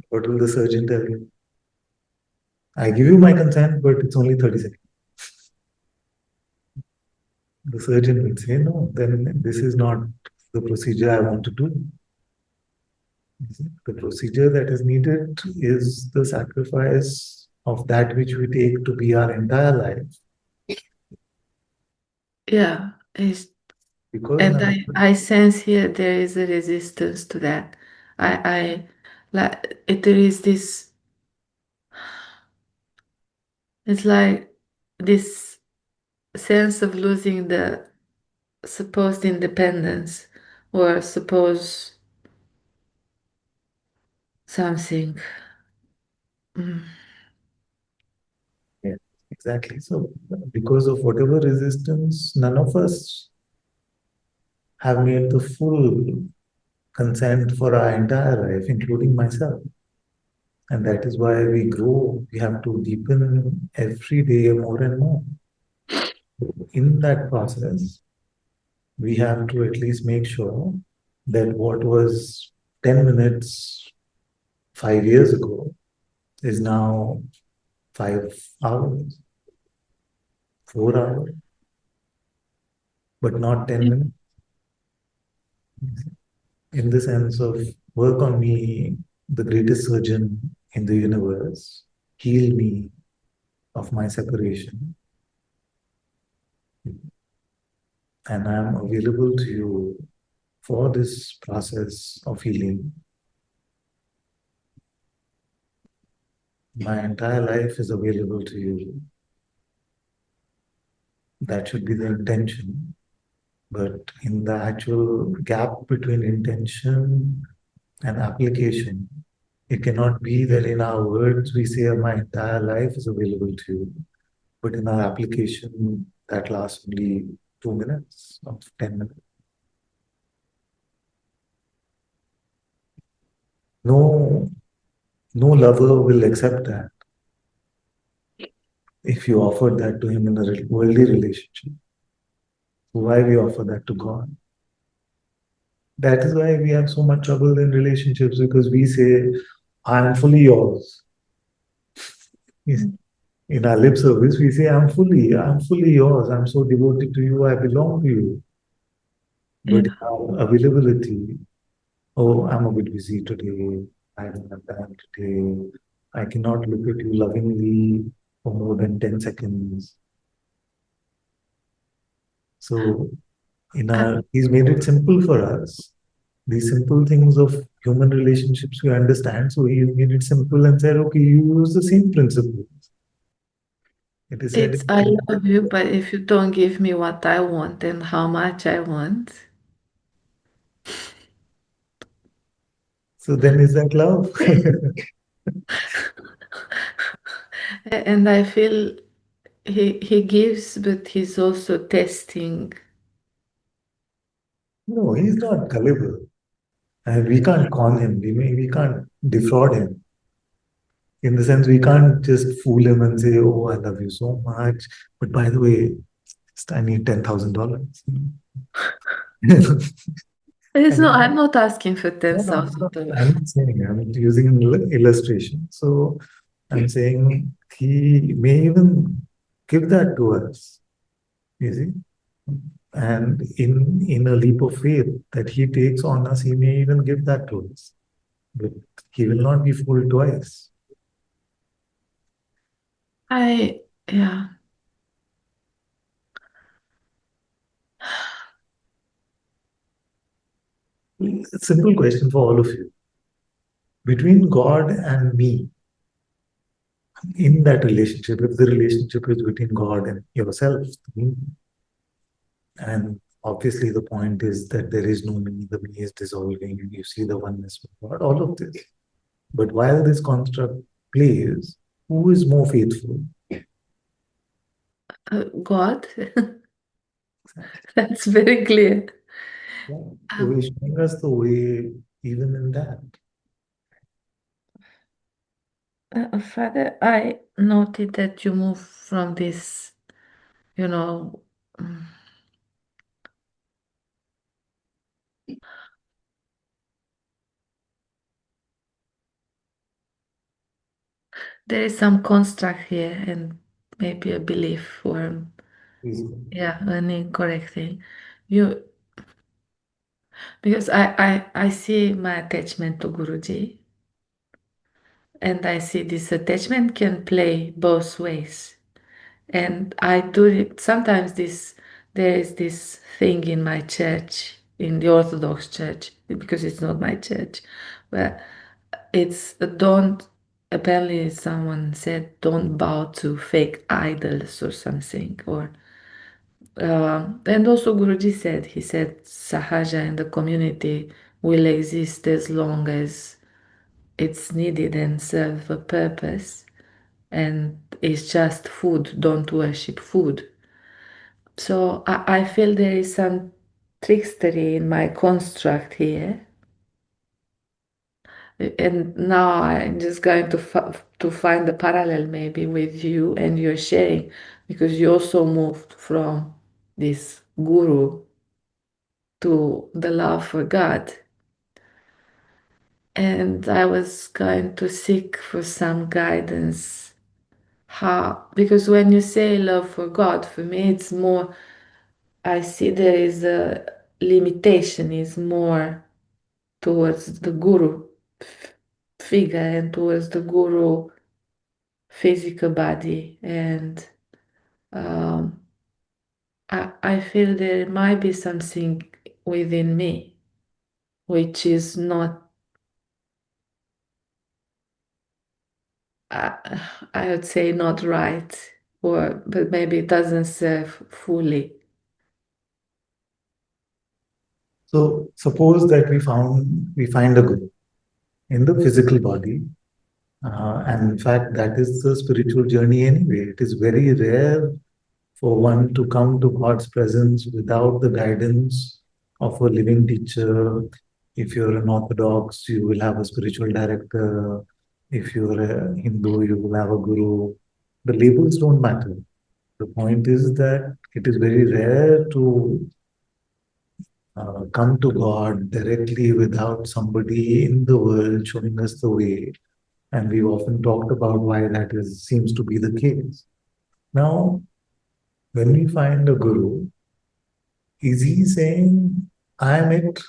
A: what will the surgeon tell you? I give you my consent, but it's only 30 seconds. The surgeon will say, no, then this is not the procedure I want to do. The procedure that is needed is the sacrifice of that which we take to be our entire life.
C: yeah. It's,
A: Because
C: and
A: none of
C: I sense here there is a resistance to that. I like there is this. It's like this sense of losing the supposed independence or suppose something. Mm.
A: yeah, exactly. So, because of whatever resistance, none of us have made the full consent for our entire life, including myself. And that is why we grow. We have to deepen every day more and more. In that process, we have to at least make sure that what was 10 minutes 5 years ago is now 5 hours, 4 hours, but not 10 minutes. In the sense of work on me, the greatest surgeon in the universe, heal me of my separation, and I'm available to you for this process of healing. My entire life is available to you. That should be the intention. But in the actual gap between intention and application, it cannot be that in our words we say my entire life is available to you. But in our application, that lasts only 2 minutes or 10 minutes. No, no lover will accept that. if you offered that to him in a worldly relationship, why we offer that to God? That is why we have so much trouble in relationships, because we say, I am fully yours. Yes. In our lip service, we say, I'm fully yours. I'm so devoted to you. I belong to you. But
C: Yeah.
A: our availability, oh, I'm a bit busy today. I don't have time today. I cannot look at you lovingly for more than 10 seconds. So he's made it simple for us. These simple things of human relationships we understand. So he made it simple and said, okay, you use the same principles. It is said.
C: It's I love you, but if you don't give me what I want and how much I want,
A: So then is that love?
C: and I feel he gives, but he's also testing.
A: No, he's not gullible. And we can't con him. We can't defraud him. In the sense, we can't just fool him and say, oh, I love you so much. But by the way, just, I need $10,000.
C: It's
A: And
C: no, I'm not asking for ten
A: no, no,
C: thousand dollars.
A: I'm not saying, I'm using an illustration. So I'm saying he may even give that to us, you see. And in a leap of faith that he takes on us, he may even give that to us. But he will not be fooled twice.
C: Yeah.
A: A simple question for all of you. Between God and me, in that relationship, if the relationship is between God and yourself, and obviously the point is that there is no me, the me is dissolving, you see the oneness with God, all of this. But while this construct plays, who is more faithful?
C: God, that's very clear.
A: Yeah. So he's showing us the way even in that.
C: Father, I noted that you move from this, you know, mm, there is some construct here and maybe a belief or, yeah, an incorrect thing. You, because I see my attachment to Guruji, and I see this attachment can play both ways. And I do it sometimes. There is this thing in my church, in the Orthodox Church, because it's not my church, but it's don't. Apparently, someone said don't bow to fake idols or something, or and also Guruji said, he said Sahaja in the community will exist as long as it's needed and serve a purpose, and it's just food, don't worship food. So I feel there is some trickstery in my construct here. And now I'm just going to find the parallel maybe with you and your sharing, because you also moved from this guru to the love for God. And I was going to seek for some guidance. How, because when you say love for God, for me it's more, I see there is a limitation, is more towards the guru figure and towards the guru physical body. And um, I feel there might be something within me which is not, I would say not right, or but maybe it doesn't serve fully.
A: So suppose that we find a guru in the physical body, and in fact that is the spiritual journey anyway. It is very rare for one to come to God's presence without the guidance of a living teacher. If you're an Orthodox, you will have a spiritual director. If you're a Hindu, you will have a guru. The labels don't matter. The point is that it is very rare to come to God directly without somebody in the world showing us the way. And we've often talked about why that is seems to be the case. Now, when we find a guru, is he saying, I'm it?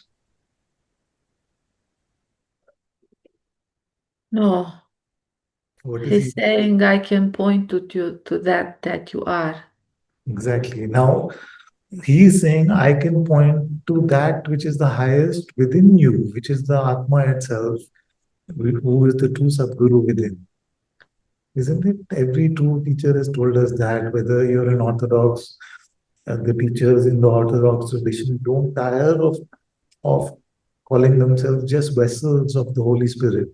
C: No,
A: What is
C: he's
A: he?
C: saying I can point to that you are.
A: Exactly. Now, he is saying, I can point to that which is the highest within you, which is the Atma itself, who is the true Sadguru within. Isn't it? Every true teacher has told us that, whether you're an Orthodox, the teachers in the Orthodox tradition don't tire of calling themselves just vessels of the Holy Spirit.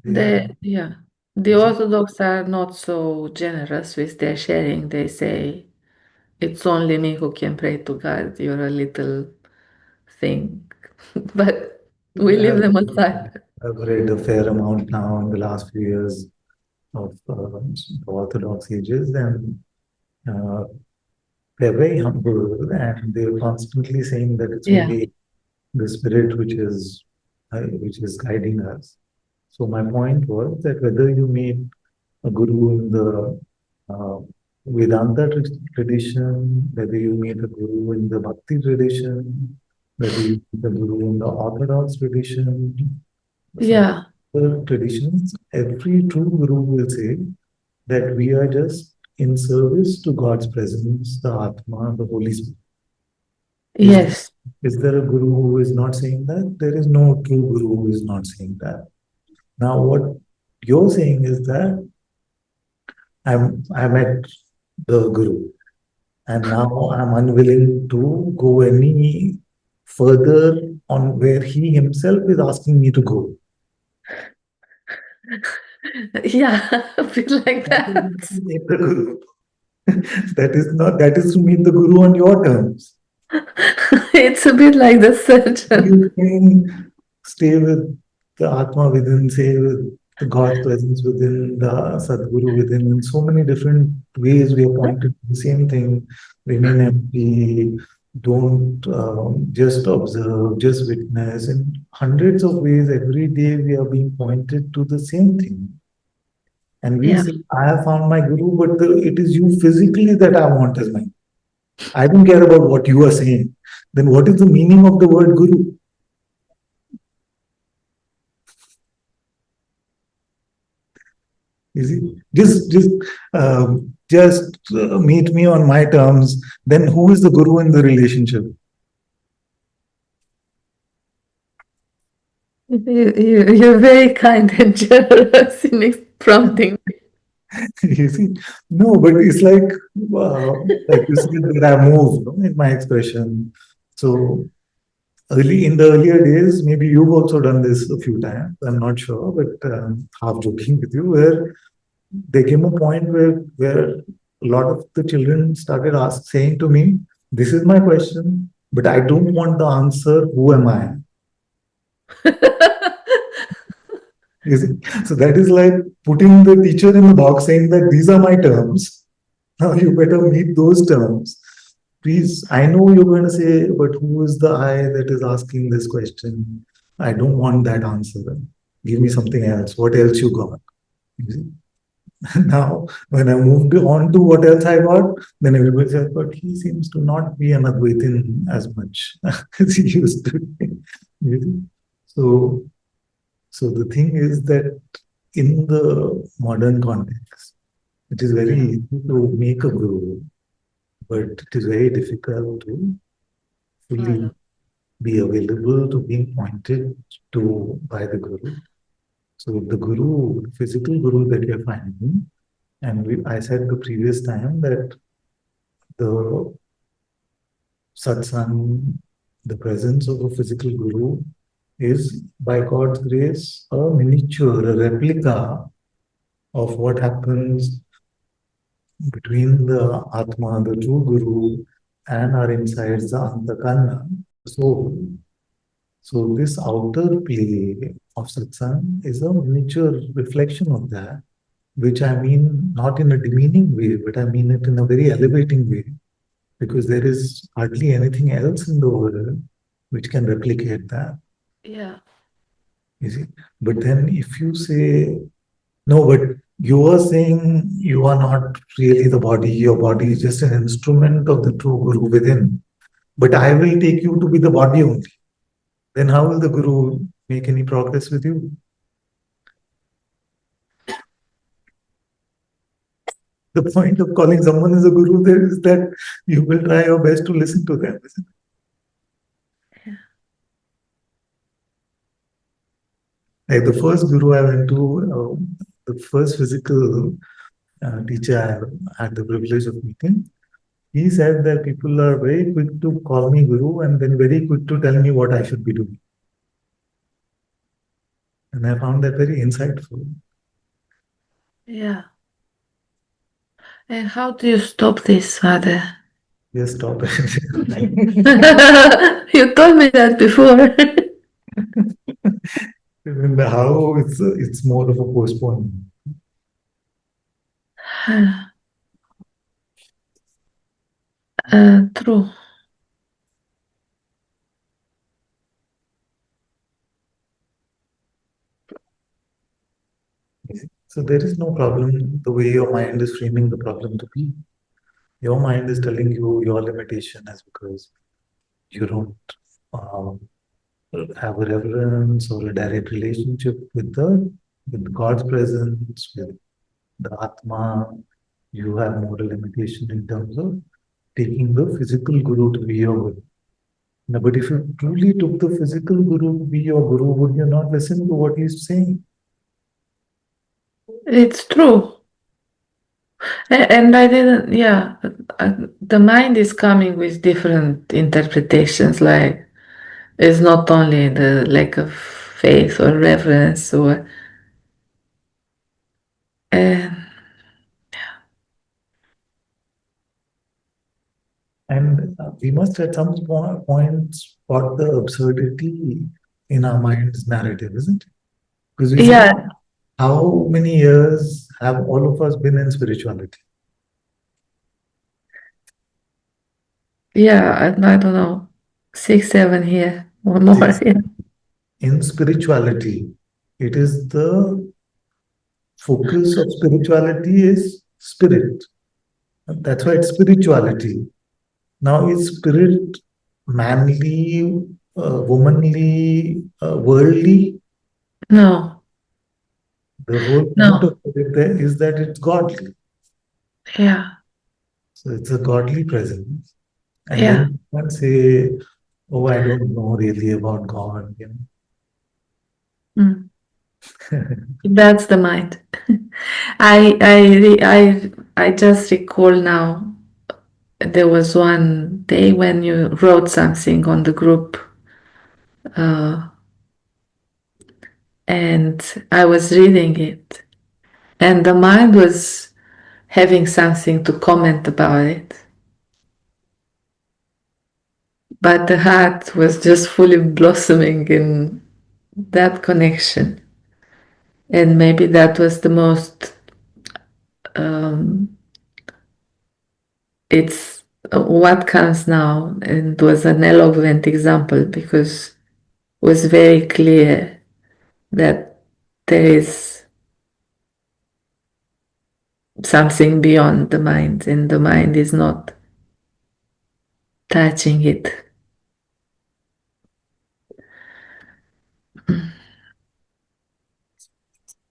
A: They are,
C: The Orthodox are not so generous with their sharing. They say it's only me who can pray to God. You're a little thing, but we leave them aside.
A: I've read a fair amount now in the last few years of Orthodox ages, and uh, they're very humble, and they're constantly saying that it's
C: Yeah,
A: only the spirit which is guiding us. So my point was that whether you meet a guru in the uh, Vedanta tradition, whether you meet a guru in the Bhakti tradition, whether you meet a guru in the Orthodox tradition, some
C: yeah,
A: other traditions, every true guru will say that we are just in service to God's presence, the Atma, the Holy Spirit. Is,
C: yes,
A: is there a guru who is not saying that? There is no true guru who is not saying that. Now, what you're saying is that I met the guru, and now I'm unwilling to go any further on where he himself is asking me to go.
C: yeah, a bit like
A: That is
C: that.
A: not to meet the guru. That is to meet the guru on your terms.
C: It's a bit like the surgeon.
A: You can stay with the Atma within, say with the God's presence within, the Sadguru within. In so many different ways, we are pointed to the same thing. Remain empty, don't just observe, just witness. In hundreds of ways, every day we are being pointed to the same thing. And we
C: Yeah,
A: say, I have found my Guru, but it is you physically that I want as my. I don't care about what you are saying. Then what is the meaning of the word Guru? Is it just meet me on my terms? Then who is the guru in the relationship?
C: you're very kind and generous in prompting.
A: You see, no, but it's like you said that I move, no, in my expression. So early in the earlier days, maybe you've also done this a few times. I'm not sure, but half joking with you, where there came a point where a lot of the children started saying to me, "This is my question, but I don't want the answer. Who am I?" You see? So that is like putting the teacher in the box, saying that these are my terms. Now you better meet those terms. Please, I know you're going to say, but who is the I that is asking this question? I don't want that answer. Give me something else. What else you got? You see? Now, when I moved on to what else I got, then everybody said, but he seems to not be an Advaitin as much as he used to be. You see? So, so the thing is that in the modern context, it is very easy to make a guru, but it is very difficult to fully be available to being pointed to by the guru. So the guru, the physical guru that you're finding, and I said the previous time that the satsang, the presence of a physical guru, is by God's grace a miniature, a replica of what happens between the Atma, the true Guru, and our insides, the Antakarna, the soul. So this outer play of satsang is a miniature reflection of that. which I mean not in a demeaning way, but I mean it in a very elevating way, because there is hardly anything else in the world which can replicate that.
C: Yeah.
A: You see, but then if you say, no, but you are saying you are not really the body, your body is just an instrument of the true Guru within, but I will take you to be the body only. Then how will the Guru make any progress with you? The point of calling someone as a Guru there is that you will try your best to listen to them. Isn't it? Like the first Guru I went to, the first physical teacher I had the privilege of meeting, he said that people are very quick to call me Guru and then very quick to tell me what I should be doing. And I found that very insightful.
C: Yeah. And how do you stop this, Father?
A: Just stop it.
C: You told me that before.
A: And how it's more of a postponement.
C: True.
A: So there is no problem the way your mind is framing the problem to be. Your mind is telling you your limitation is because you don't um, have a reverence or a direct relationship with God's presence, with the Atma. You have more limitation in terms of taking the physical guru to be your guru. Now, but if you truly took the physical guru to be your guru, would you not listen to what he's saying?
C: It's true. And I didn't, yeah, the mind is coming with different interpretations, like it's not only the lack of faith or reverence or, and
A: And we must at some point spot the absurdity in our mind's narrative, isn't it? Because we see
C: yeah,
A: how many years have all of us been in spirituality?
C: yeah, I don't know, 6, 7 here or more,
A: Six.
C: yeah.
A: In spirituality, it is the focus of spirituality is spirit. That's why it's spirituality. Now, is spirit manly, womanly, worldly?
C: No,
A: The whole point
C: no,
A: of it there is that it's godly.
C: yeah,
A: So it's a godly presence. And then
C: yeah.
A: you can't say, oh, I don't know really about God.
C: Mm.
A: know.
C: That's the mind. I just recall now. There was one day when you wrote something on the group, uh, and I was reading it, and the mind was having something to comment about it, but the heart was just fully blossoming in that connection, and maybe that was the most. Um, it's what comes now, and was an eloquent example because it was very clear that there is something beyond the mind, and the mind is not touching it.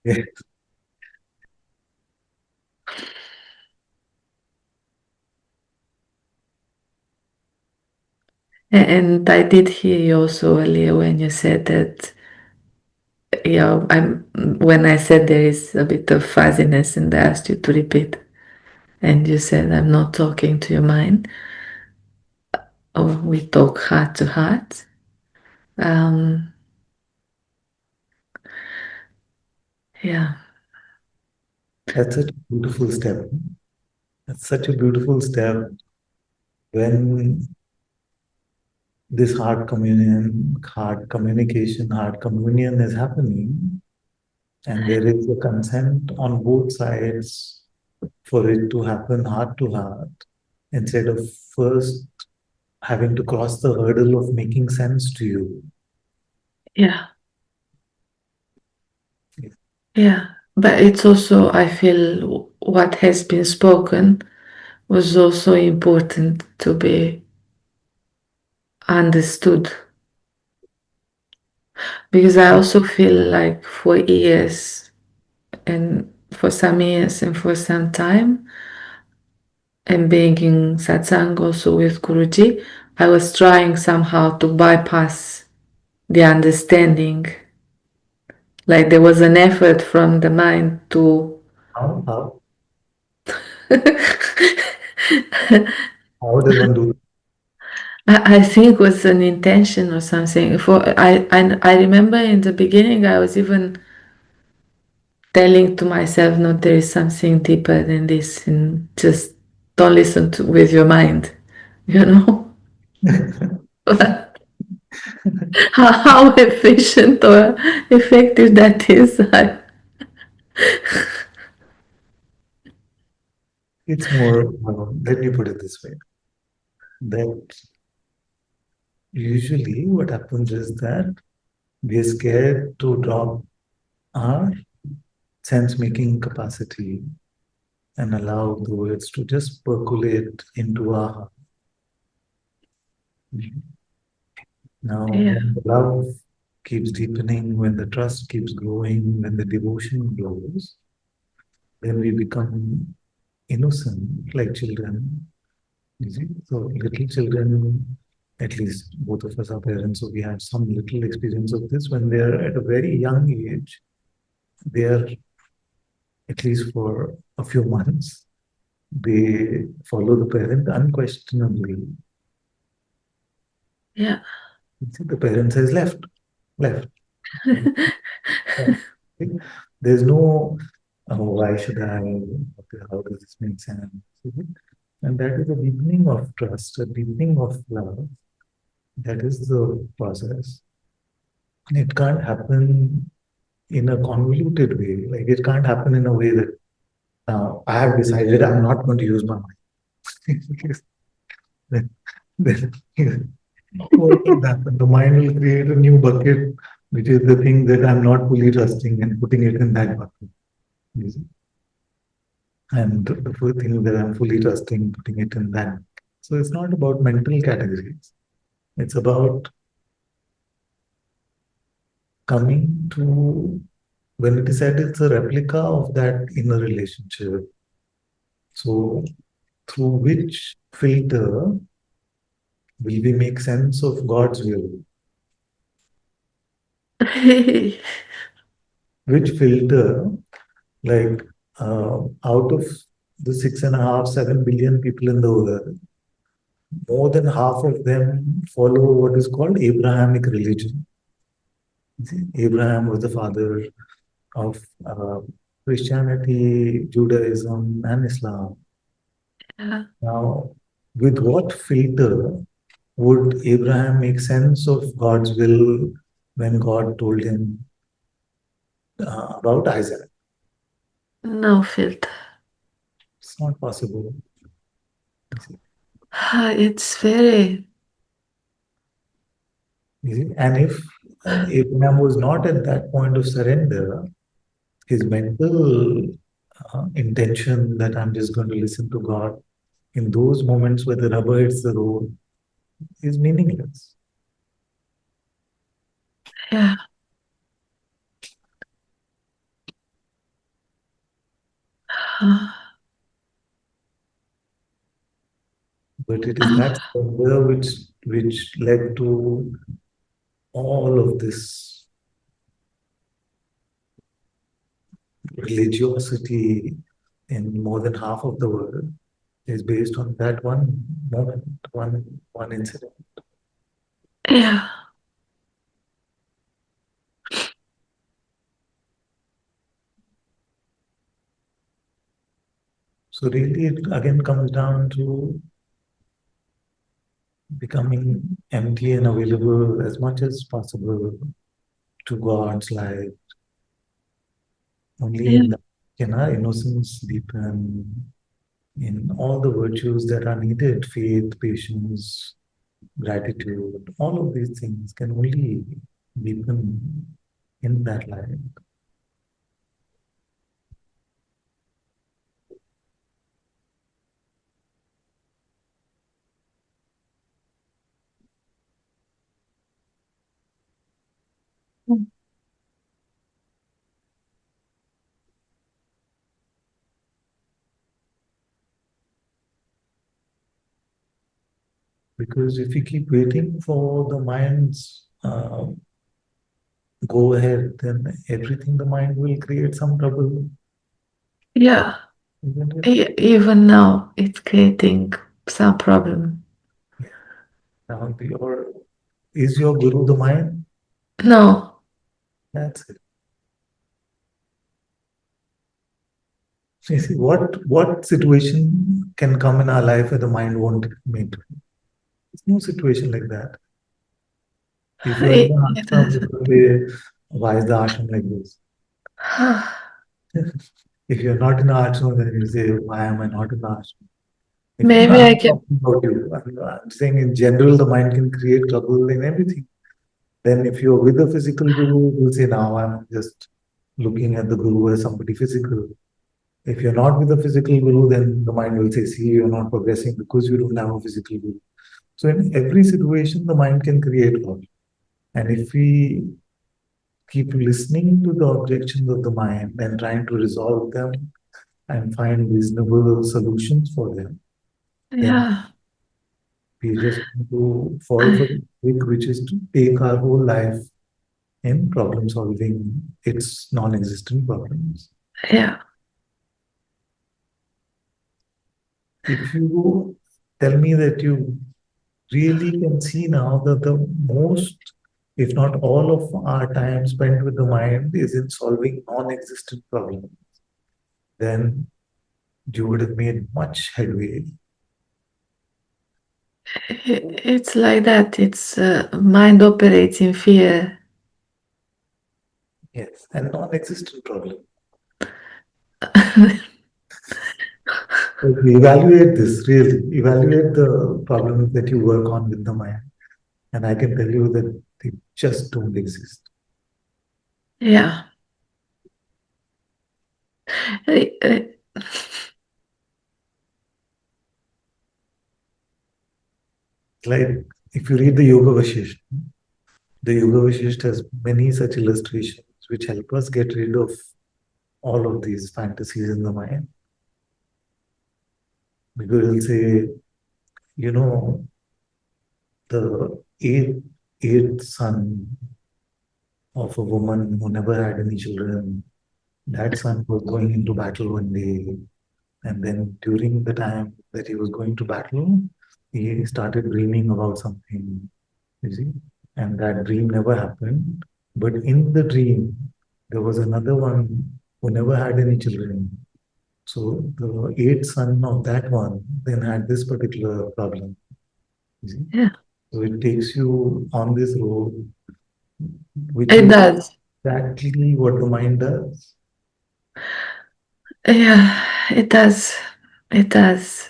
A: Yeah.
C: And I did hear you also earlier when you said that, yeah, when I said there is a bit of fuzziness and I asked you to repeat, and you said, I'm not talking to your mind, or we talk heart to heart. Um, yeah,
A: That's such a beautiful step. That's such a beautiful step when this heart communion, heart communication, heart communion is happening. And there is a consent on both sides for it to happen heart to heart, instead of first having to cross the hurdle of making sense to you.
C: Yeah. Yeah. But it's also, I feel, what has been spoken was also important to be understood. Because I also feel like for years and for some years and for some time, and being in satsang also with Guruji, I was trying somehow to bypass the understanding. Like there was an effort from the mind to.
A: How? How does one do
C: I think it was an intention or something. I remember in the beginning I was even telling to myself, no, there is something deeper than this, and just don't listen to with your mind, you know. How efficient or effective that is.
A: It's more, let me put it this way, that usually what happens is that we are scared to drop our sense-making capacity and allow the words to just percolate into our heart. Now,
C: Yeah,
A: when the love keeps deepening, when the trust keeps growing, when the devotion grows, then we become innocent like children. You see? So little children, at least both of us are parents, so we have some little experience of this. When they are at a very young age, they are, at least for a few months, they follow the parent unquestionably.
C: yeah.
A: You see, the parent says left, left. There's no, oh, why should I? Okay, how does this make sense? And that is a deepening of trust, a deepening of love. That is the process. It can't happen in a convoluted way. Like it can't happen in a way that I have decided I'm not going to use my mind. then, then what will happen? The mind will create a new bucket, which is the thing that I'm not fully trusting and putting it in that bucket. You see? And the first thing that I'm fully trusting, putting it in that. So it's not about mental categories. It's about coming to, when it is said it's a replica of that inner relationship. So through which filter will we make sense of God's will? Which filter, like out of the 6.5, 7 billion people in the world, more than half of them follow what is called Abrahamic religion. See, Abraham was the father of Christianity, Judaism, and Islam.
C: Yeah.
A: Now, with what filter would Abraham make sense of God's will when God told him about Isaac?
C: No filter.
A: It's not possible.
C: It's very.
A: You see? And if Abraham was not at that point of surrender, his mental intention that I'm just going to listen to God in those moments where the rubber hits the road is meaningless.
C: Yeah.
A: But it is that surrender which led to all of this religiosity in more than half of the world is based on that one moment, one incident.
C: Yeah.
A: So really it again comes down to becoming empty and available as much as possible to God's light, Only
C: Yeah.
A: in that can our innocence deepen in all the virtues that are needed, faith, patience, gratitude, all of these things can only deepen in that life. Because if we keep waiting for the mind's go ahead, then everything the mind will create some trouble,
C: Yeah.
A: isn't it?
C: Even now, it's creating some problem.
A: Yeah. Now, is your guru the mind?
C: No.
A: That's it. You see, what situation can come in our life where the mind won't meet? There's no situation like that. If you're in
C: It,
A: the
C: it
A: ashram,
C: is.
A: you will say, why is the ashram like this? If you're not in the ashram, then you say, why am I not in the ashram? If you're
C: Maybe
A: not, I'm
C: I
A: not
C: can.
A: talking about you. I'm saying in general, the mind can create trouble in everything. Then if you're with a physical guru, you'll say, now I'm just looking at the guru as somebody physical. If you're not with a physical guru, then the mind will say, see, you're not progressing because you don't have a physical guru. So in every situation, the mind can create law. And if we keep listening to the objections of the mind and trying to resolve them and find reasonable solutions for them, then
C: Yeah.
A: we just need to fall for
C: I,
A: the trick, which is to take our whole life in problem solving its non-existent problems.
C: yeah.
A: If you tell me that you really can see now that the most, if not all of our time spent with the mind is in solving non-existent problems, then you would have made much headway.
C: It's like that. It's mind operates in fear.
A: Yes, and non-existent problem. Like, evaluate this really. Evaluate the problems that you work on with the mind, and I can tell you that they just don't exist.
C: Yeah. I-
A: Like if you read the Yoga Vasishtha, the Yoga Vasishtha has many such illustrations which help us get rid of all of these fantasies in the mind. Because it'll say, you know, the eighth son of a woman who never had any children, that son was going into battle one day. And then during the time that he was going to battle, he started dreaming about something, you see, and that dream never happened. But in the dream, there was another one who never had any children. So the eighth son of that one then had this particular problem. You see?
C: yeah.
A: So it takes you on this road, which
C: It
A: is
C: does.
A: exactly what the mind does.
C: Yeah. It does. It does.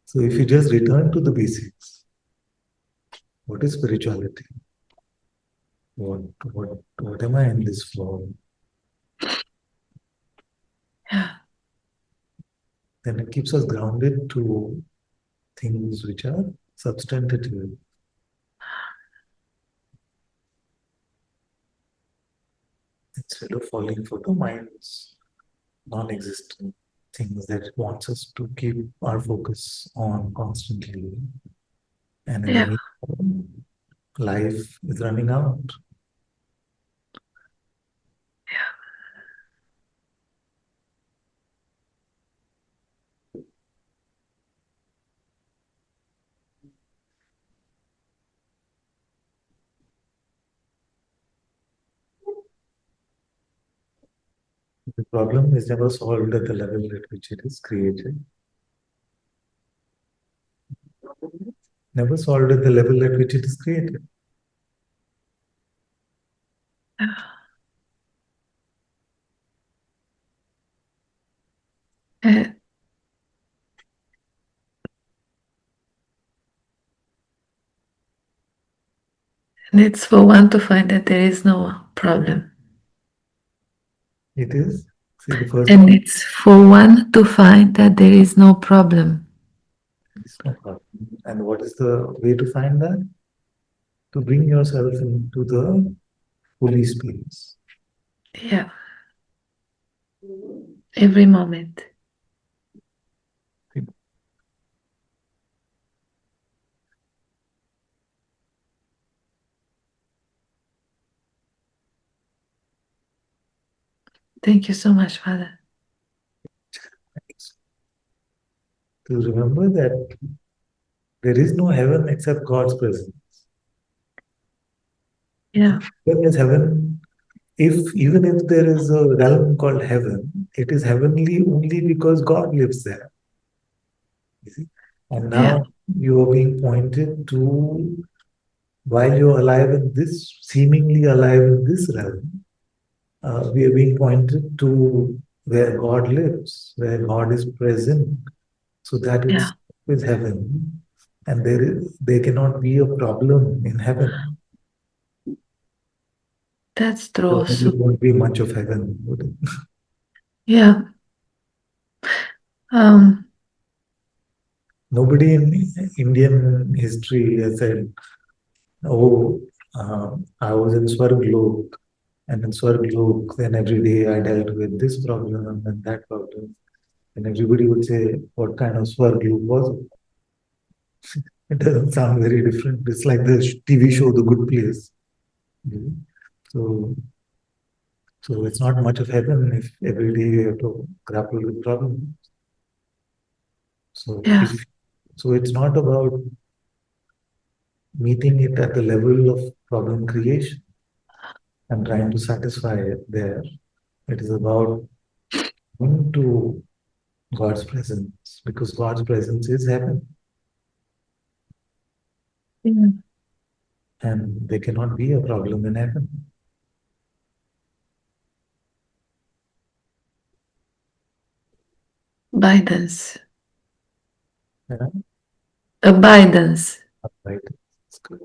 A: So if you just return to the basics, what is spirituality? What what am I in this for?
C: Yeah.
A: Then it keeps us grounded to things which are substantive instead of falling for the mind's non-existent things that it wants us to keep our focus on constantly. And in the
C: Yeah.
A: meantime, life is running out. The problem is never solved at the level at which it is created. Never solved at the level at which it is created.
C: Yeah. Uh, and it's for one to find that there is no problem.
A: It is. See the first
C: And
A: one.
C: it's for one to find that there is no problem.
A: It's no problem. And what is the way to find that? To bring yourself into the holy space.
C: Yeah. Every moment. Thank you so much, Father.
A: To remember that there is no heaven except God's presence.
C: Yeah.
A: When is heaven? If even if there is a realm called heaven, it is heavenly only because God lives there. You see? And
C: Yeah.
A: now you are being pointed to, while you're alive in this, seemingly alive in this realm, we are being pointed to where God lives, where God is present. So that
C: Yeah.
A: itself is heaven. And there cannot be a problem in heaven.
C: That's true
A: So there
C: also.
A: won't be much of heaven, would it?
C: Yeah. Um,
A: Nobody in Indian history has said, oh, I was in Swarglok, and in Swarglok, then every day I dealt with this problem and that problem. And everybody would say, what kind of Swarglok was it? It doesn't sound very different. It's like the TV show, The Good Place. Mhm. So, so it's not much of heaven if every day you have to grapple with problems. So
C: yeah.
A: if so, it's not about meeting it at the level of problem creation and trying to satisfy it there. It is about going to God's presence because God's presence is heaven
C: Yeah.
A: and there cannot be a problem in heaven.
C: Abundance.
A: Yeah?
C: Abundance.
A: Right. It's good.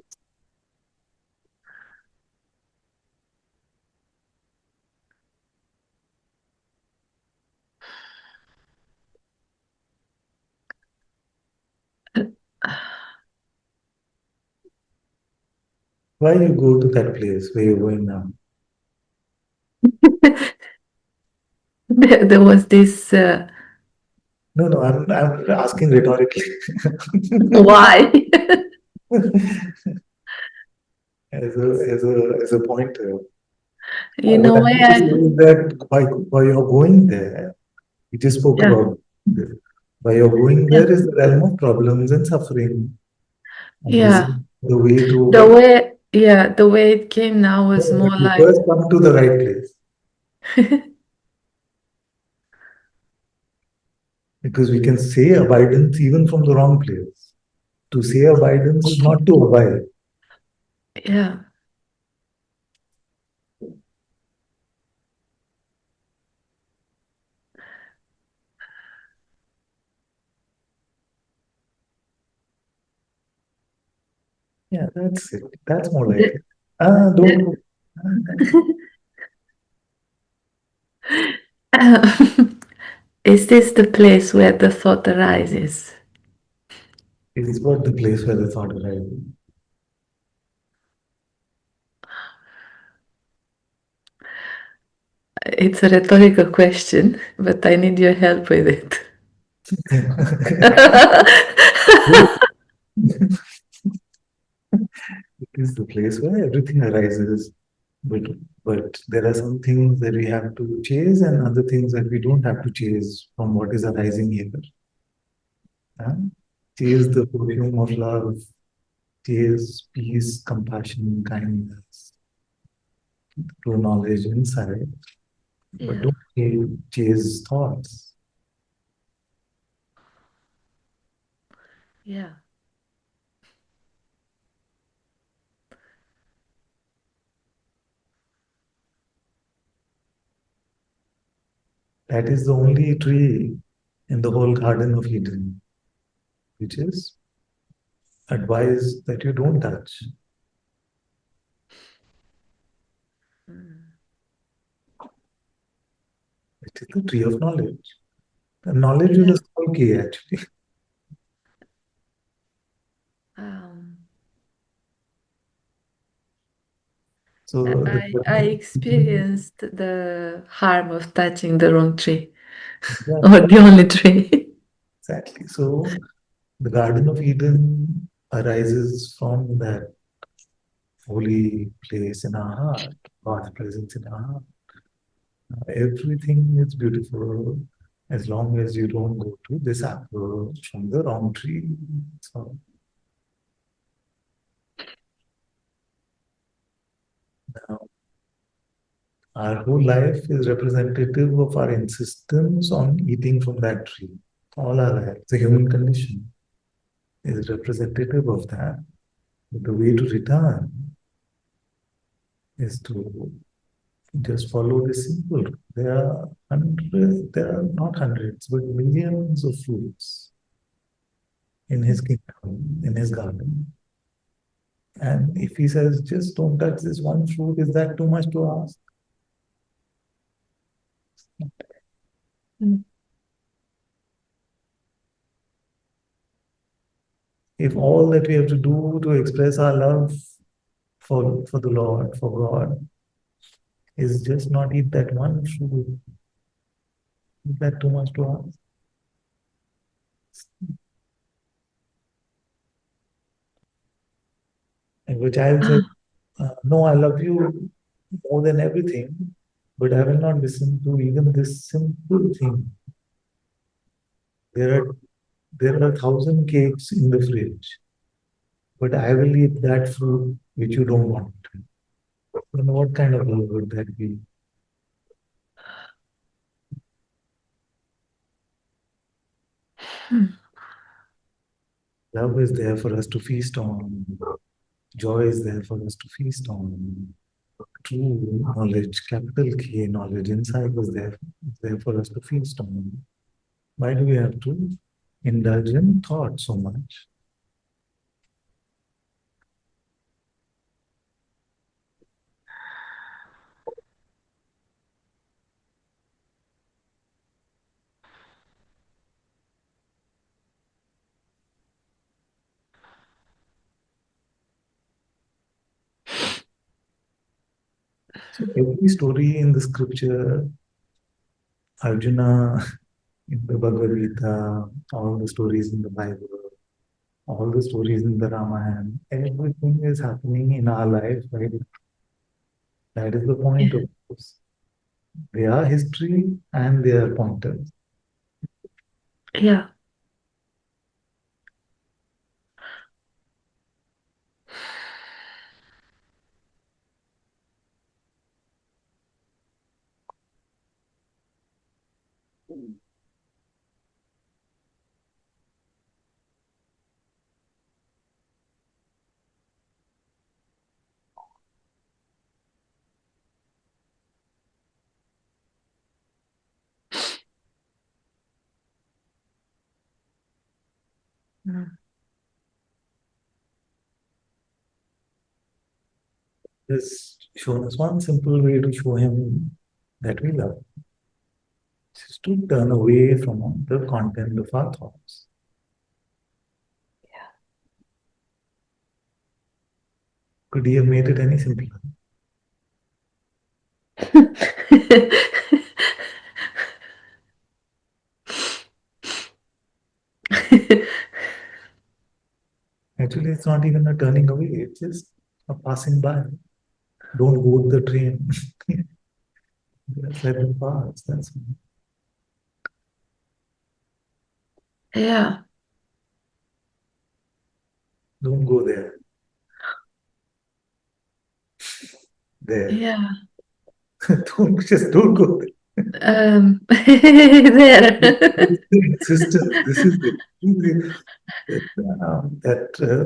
A: Why you go to that place where you're going now?
C: There was this.
A: No, no, I'm asking rhetorically.
C: Why?
A: As a pointer.
C: You
A: What
C: know
A: I
C: why
A: mean to say
C: I.
A: is that by your going there, we just spoke
C: Yeah.
A: about this. By your going
C: Yeah.
A: there is the realm of problems and suffering. And this is
C: Yeah.
A: the way
C: The
A: to
C: way. Yeah. The way it came now was
A: but
C: more
A: you
C: like.
A: first come to the right place. Because we can say abidance even from the wrong place. To say abidance is not to abide.
C: Yeah.
A: Yeah, that's it. That's more like
C: The-
A: it. Don't
C: the-
A: go.
C: Is this the place where the thought arises?
A: It is what the place where the thought arises.
C: It's a rhetorical question, but I need your help with it.
A: It is the place where everything arises. But but there are some things that we have to chase and other things that we don't have to chase from what is arising here. Huh? Chase the perfume of love, chase peace, compassion, kindness, true knowledge inside, but
C: Yeah.
A: don't chase thoughts.
C: Yeah.
A: That is the only tree. in the whole Garden of Eden, which is advised that you don't touch. It is the tree of knowledge. The knowledge with
C: Yeah.
A: a small k, actually.
C: Um,
A: So the
C: I experienced the harm of touching the wrong tree
A: yeah,
C: or the only tree.
A: exactly. So the Garden of Eden arises from that holy place in our heart, God's presence in our heart. Everything is beautiful as long as you don't go to this apple from the wrong tree. So now our whole life is representative of our insistence on eating from that tree. All our life, the human condition is representative of that. But the way to return is to just follow this simple rule. There are not hundreds, but millions of fruits in his kingdom, in his garden. And if he says, just don't touch this one fruit, is that too much to ask?
C: Mm.
A: If all that we have to do to express our love for the Lord, for God, is just not eat that one fruit, is that too much to ask? And the child says, no, I love you more than everything, but I will not listen to even this simple thing. There are there are 1,000 cakes in the fridge, but I will eat that fruit which you don't want. Then what kind of love would that be? Love is there for us to feast on. Joy is there for us to feast on. True knowledge, capital K knowledge, insight is there for us to feast on. Why do we have to indulge in thought so much? So every story in the scripture, Arjuna in the Bhagavad Gita, all the stories in the Bible, all the stories in the Ramayana, everything is happening in our life, right? That is the point of this. They are history and they are pointers.
C: Yeah. Mm.
A: Has shown us one simple way to show him that we love, is to turn away from the content of our thoughts. Could he have made it any simpler? Actually, it's not even a turning away, it's just a passing by. Don't board the train. Just let them pass. That's all.
C: Yeah.
A: Don't go there. There.
C: Yeah.
A: Don't go there.
C: There.
A: This is the insistence. This is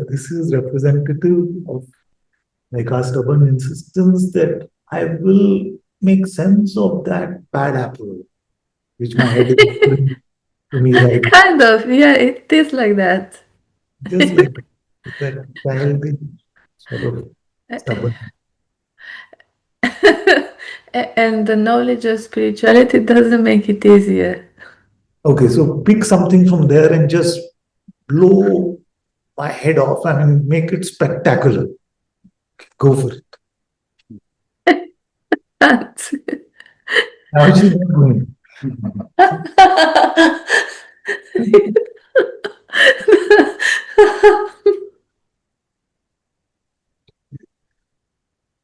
A: this is representative of like our stubborn insistence that I will make sense of that bad apple, which my head is putting. to me, right?
C: Kind of, yeah, it is like that.
A: Just like that childish sort of stubborn.
C: And the knowledge of spirituality doesn't make it easier.
A: Okay, so pick something from there and just blow my head off and make it spectacular. Go for it. Now she's not going.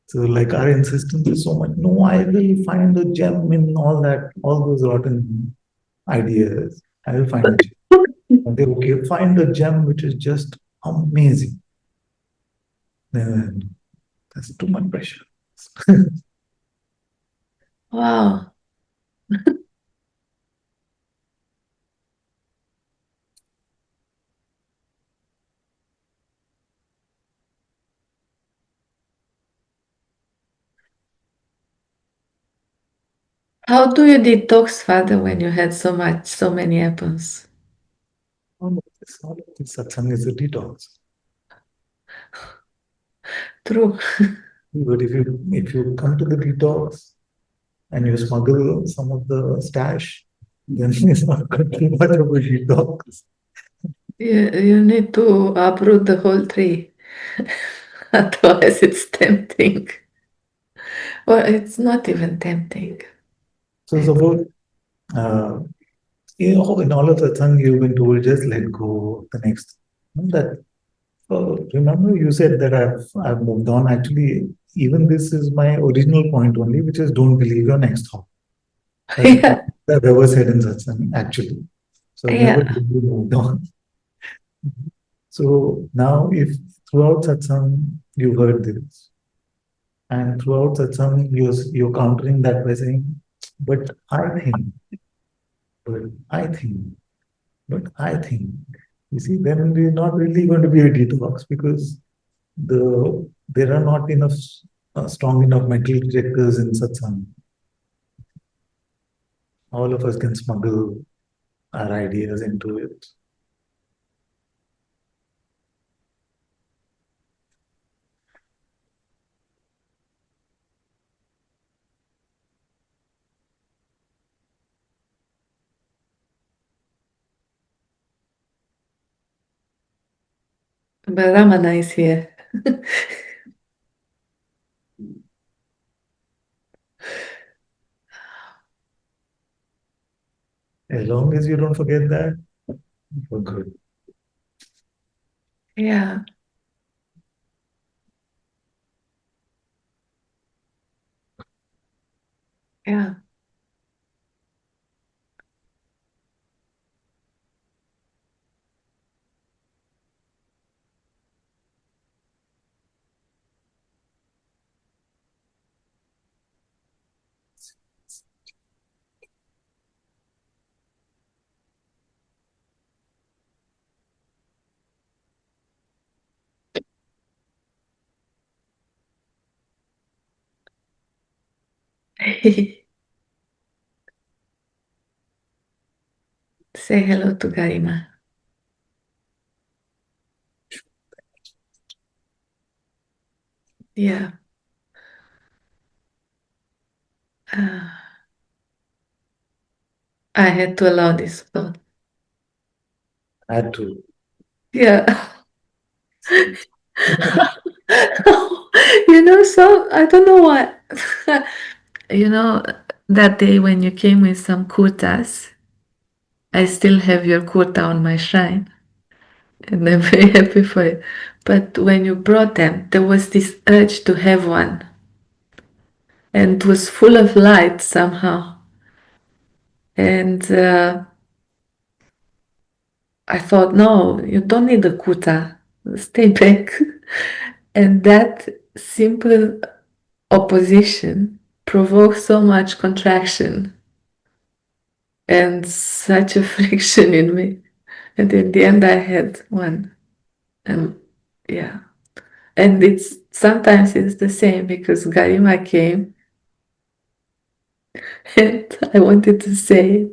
A: So, like, our insistence is so much. No, I will find a gem in all that, all those rotten ideas. I will find a gem. And they okay, find a gem which is just amazing. Then that's too much pressure.
C: Wow. How do you detox, Father, when you had so many apples?
A: All of this satsang is a detox.
C: True.
A: But if you come to the detox and you smuggle some of the stash, then it's not going to be much of a detox.
C: You need to uproot the whole tree. Otherwise, it's tempting. Well, it's not even tempting.
A: So suppose in all of satsang you've been told just let go of the next. That remember you said that I've moved on. Actually, even this is my original point only, which is don't believe your next thought. That's what
C: Yeah,
A: I've ever said in satsang actually. So I've never
C: yeah.
A: really moved on. So now, if throughout satsang you've heard this, and throughout satsang you're countering that by saying, "But I think, but I think, but I think." You see, then we're not really going to be a detox because there are not enough strong enough metal detectors in satsang. All of us can smuggle our ideas into it.
C: But Ramana is here.
A: As long as you don't forget that, we're good.
C: Yeah, yeah. Say hello to Garima. Yeah. Uh, I had to allow this thought.
A: Had to.
C: Yeah. So I don't know what. You know, that day when you came with some kurtas, I still have your kurta on my shrine, and I'm very happy for it. But when you brought them, there was this urge to have one, and it was full of light somehow. And I thought, no, you don't need a kurta, stay back. And that simple opposition provoked so much contraction and such a friction in me. And in the end, I had one. And yeah. And it's sometimes it's the same because Garima came and I wanted to say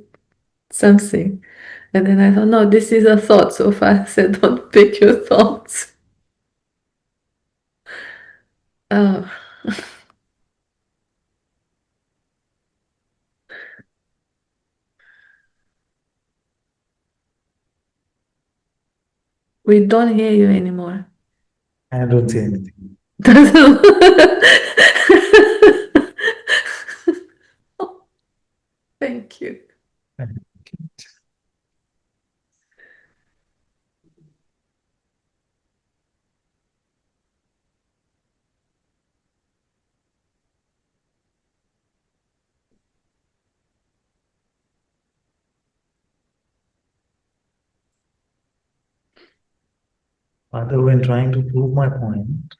C: something. And then I thought, no, this is a thought. So far I said, don't pick your thoughts. Oh, we don't hear you anymore.
A: I don't say anything.
C: Thank you.
A: Rather, when trying to prove my point,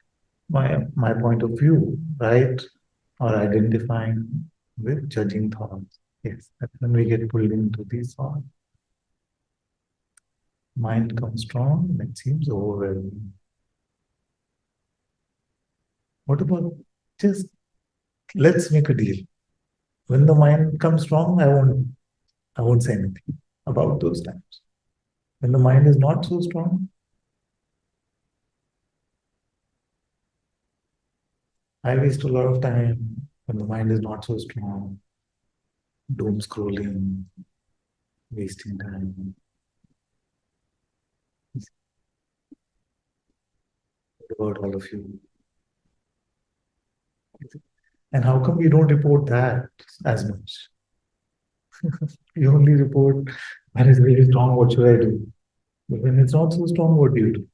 A: my point of view, right, or identifying with judging thoughts. Yes, that's when we get pulled into these thoughts. Mind comes strong, it seems overwhelming. What about just let's make a deal. When the mind comes strong, I won't say anything about those times. When the mind is not so strong, I waste a lot of time when the mind is not so strong, doom scrolling, wasting time. What about all of you? And how come we don't report that as much? You only report when it's really strong, what should I do? But when it's not so strong, what do you do?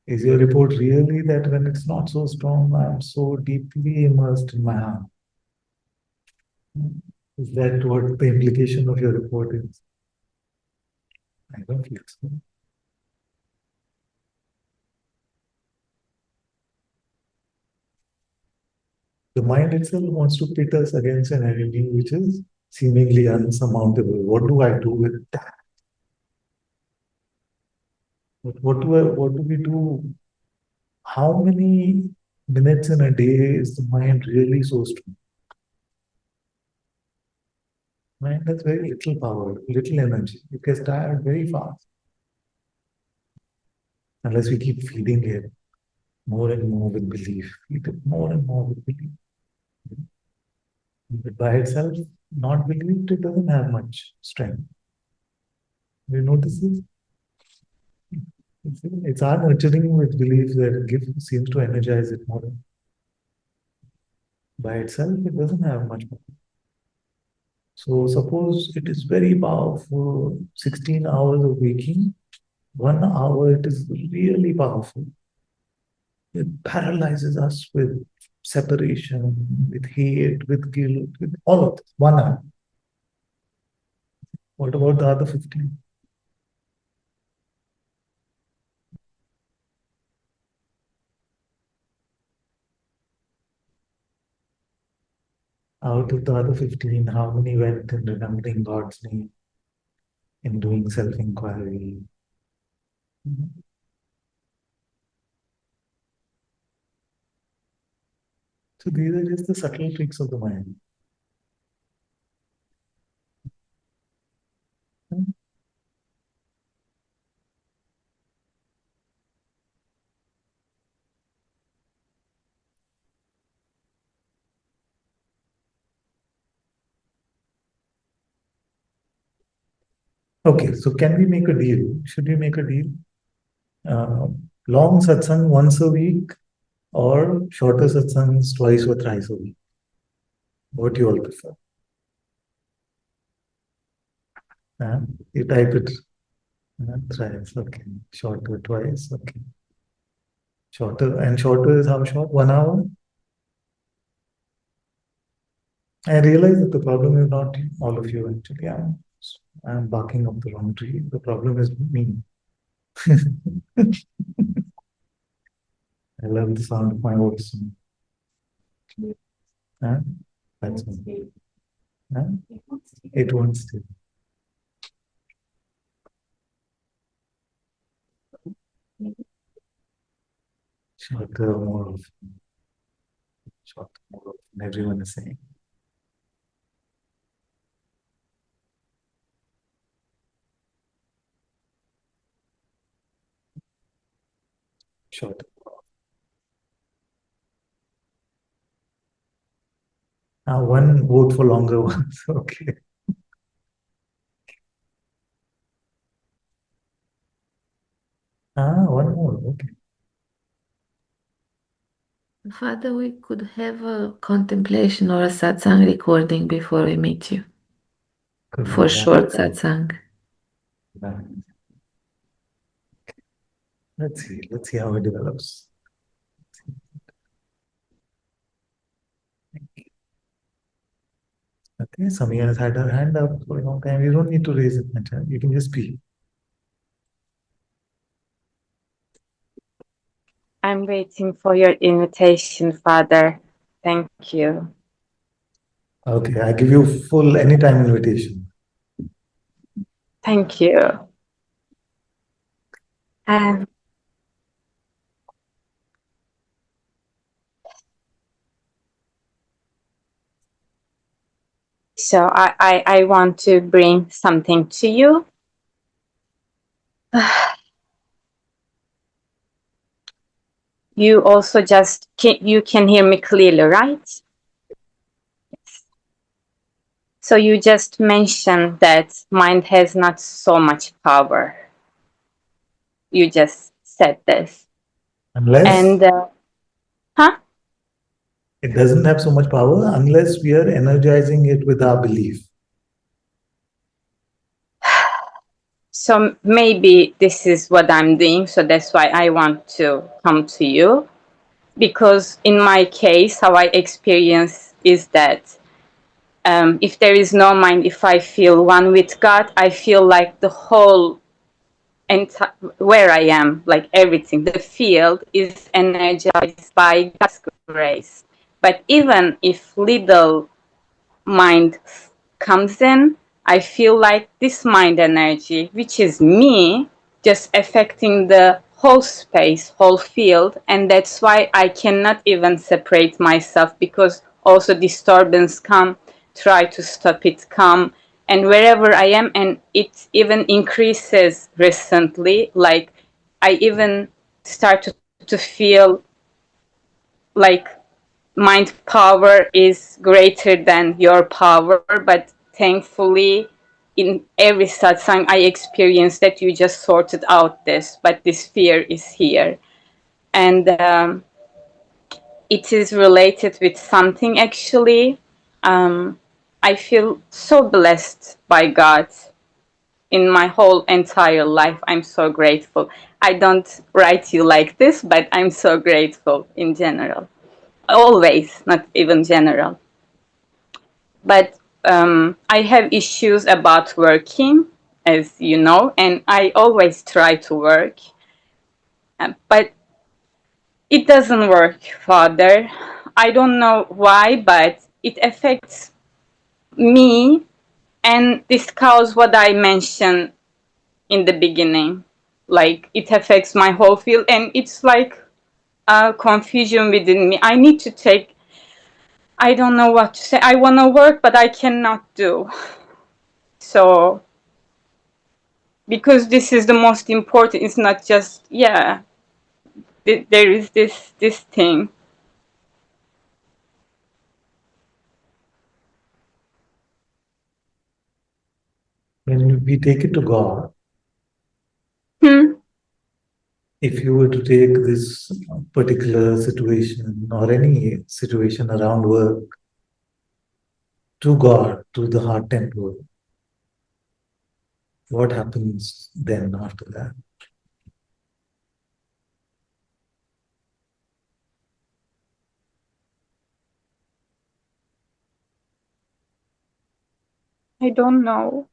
A: Is your report really that when it's not so strong, I'm so deeply immersed in my heart? Is that what the implication of your report is? I don't feel so. The mind itself wants to pit us against an enemy which is seemingly unsurmountable. What do I do with that? What do we do? How many minutes in a day is the mind really so strong? Mind has very little power, little energy. It gets tired very fast unless we keep feeding it more and more with belief. Feed it more and more with belief. But by itself, not believed, it doesn't have much strength. You notice this? It's our nurturing with belief that seems to energize it more. By itself, it doesn't have much power. So suppose it is very powerful, 16 hours of waking, 1 hour it is really powerful. It paralyzes us with separation, with hate, with guilt, with all of this. 1 hour. What about the other 15? Out of the other 15, how many went in remembering God's name, in doing self-inquiry? So these are just the subtle tricks of the mind. Okay, so can we make a deal? Should we make a deal? Uh, long satsang once a week or shorter satsangs twice or thrice a week? What do you all prefer? Uh, you type it. Thrice, okay. Shorter, twice, okay. Shorter, and shorter is how short? 1 hour? I realize that the problem is not all of you actually. I'm barking up the wrong tree. The problem is me. I love the sound of my voice. Huh? That's me. Huh? It won't stay. Shorter, more of shorter, more of everyone is saying. Short. One vote for longer ones. Okay. One more. Okay.
C: Father, we could have a contemplation or a satsang recording before we meet you.
A: Could
C: For
A: be
C: short satsang.
A: that. Let's see. Let's see how it develops. Okay, Samia has had her hand up for a long time. You don't need to raise it much. You can just speak.
D: I'm waiting for your invitation, Father. Thank you.
A: Okay, I give you full anytime invitation.
D: Thank you. And so I want to bring something to you. You also you can hear me clearly, right? So you just mentioned that mind has not so much power. You just said this.
A: Unless
D: And, huh?
A: it doesn't have so much power, unless we are energizing it with our belief.
D: So maybe this is what I'm doing. So that's why I want to come to you. Because in my case, how I experience is that if there is no mind, if I feel one with God, I feel like the whole where I am, like everything, the field is energized by God's grace. But even if little mind comes in, I feel like this mind energy, which is me, just affecting the whole space, whole field. And that's why I cannot even separate myself, because also disturbance come, try to stop it come. And wherever I am, and it even increases recently, like I even start to feel like mind power is greater than your power, but thankfully in every satsang I experienced that you just sorted out this, but this fear is here. And it is related with something actually. I feel so blessed by God in my whole entire life. I'm so grateful. I don't write you like this, but I'm so grateful in general. Always, not even general. But I have issues about working, as you know, and I always try to work. But it doesn't work, Father. I don't know why, but it affects me, and this causes what I mentioned in the beginning. Like, it affects my whole field, and it's like a confusion within me. I need to take, I don't know what to say. I want to work, but I cannot do. So because this is the most important, it's not just, yeah, there is this thing.
A: When we take it to God,
D: Hmm.
A: if you were to take this particular situation or any situation around work to God, to the heart temple, what happens then after that?
D: I don't know.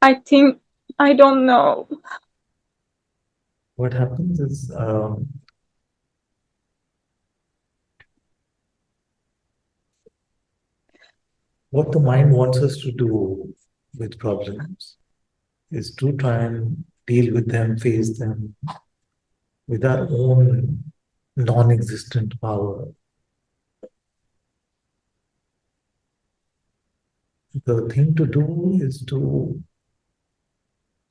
D: I think, I don't know.
A: What happens is what the mind wants us to do with problems is to try and deal with them, face them with our own non-existent power. The thing to do is to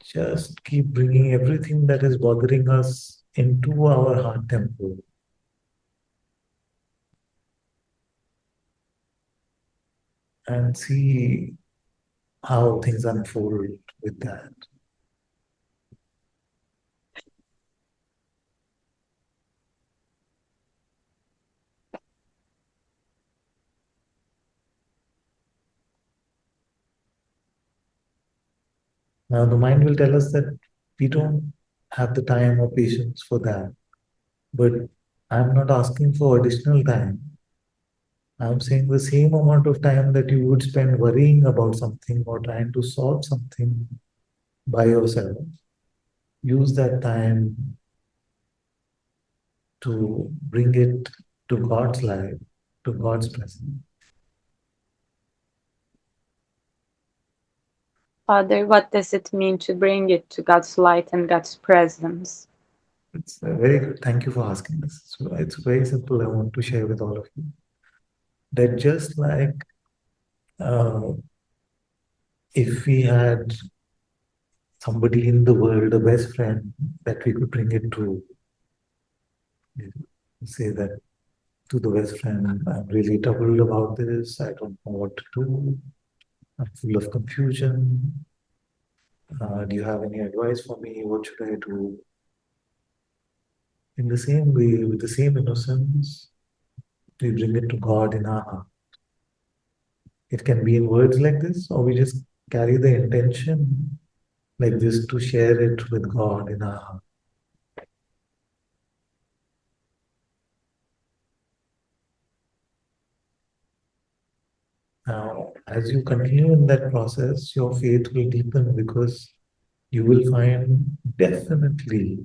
A: just keep bringing everything that is bothering us into our heart temple. And see how things unfold with that. Now, the mind will tell us that we don't have the time or patience for that. But I'm not asking for additional time. I'm saying the same amount of time that you would spend worrying about something or trying to solve something by yourself, use that time to bring it to God's life, to God's presence.
D: Father, what does it mean to bring it to God's light and God's presence?
A: It's very good. Thank you for asking this. So it's very simple. I want to share with all of you that just like uh, if we had somebody in the world, a best friend that we could bring it to, say that to the best friend, I'm really troubled about this. I don't know what to do. I'm full of confusion. Do you have any advice for me? What should I do? In the same way, with the same innocence, we bring it to God in our heart. It can be in words like this, or we just carry the intention like this to share it with God in our heart. Now, as you continue in that process, your faith will deepen because you will find definitely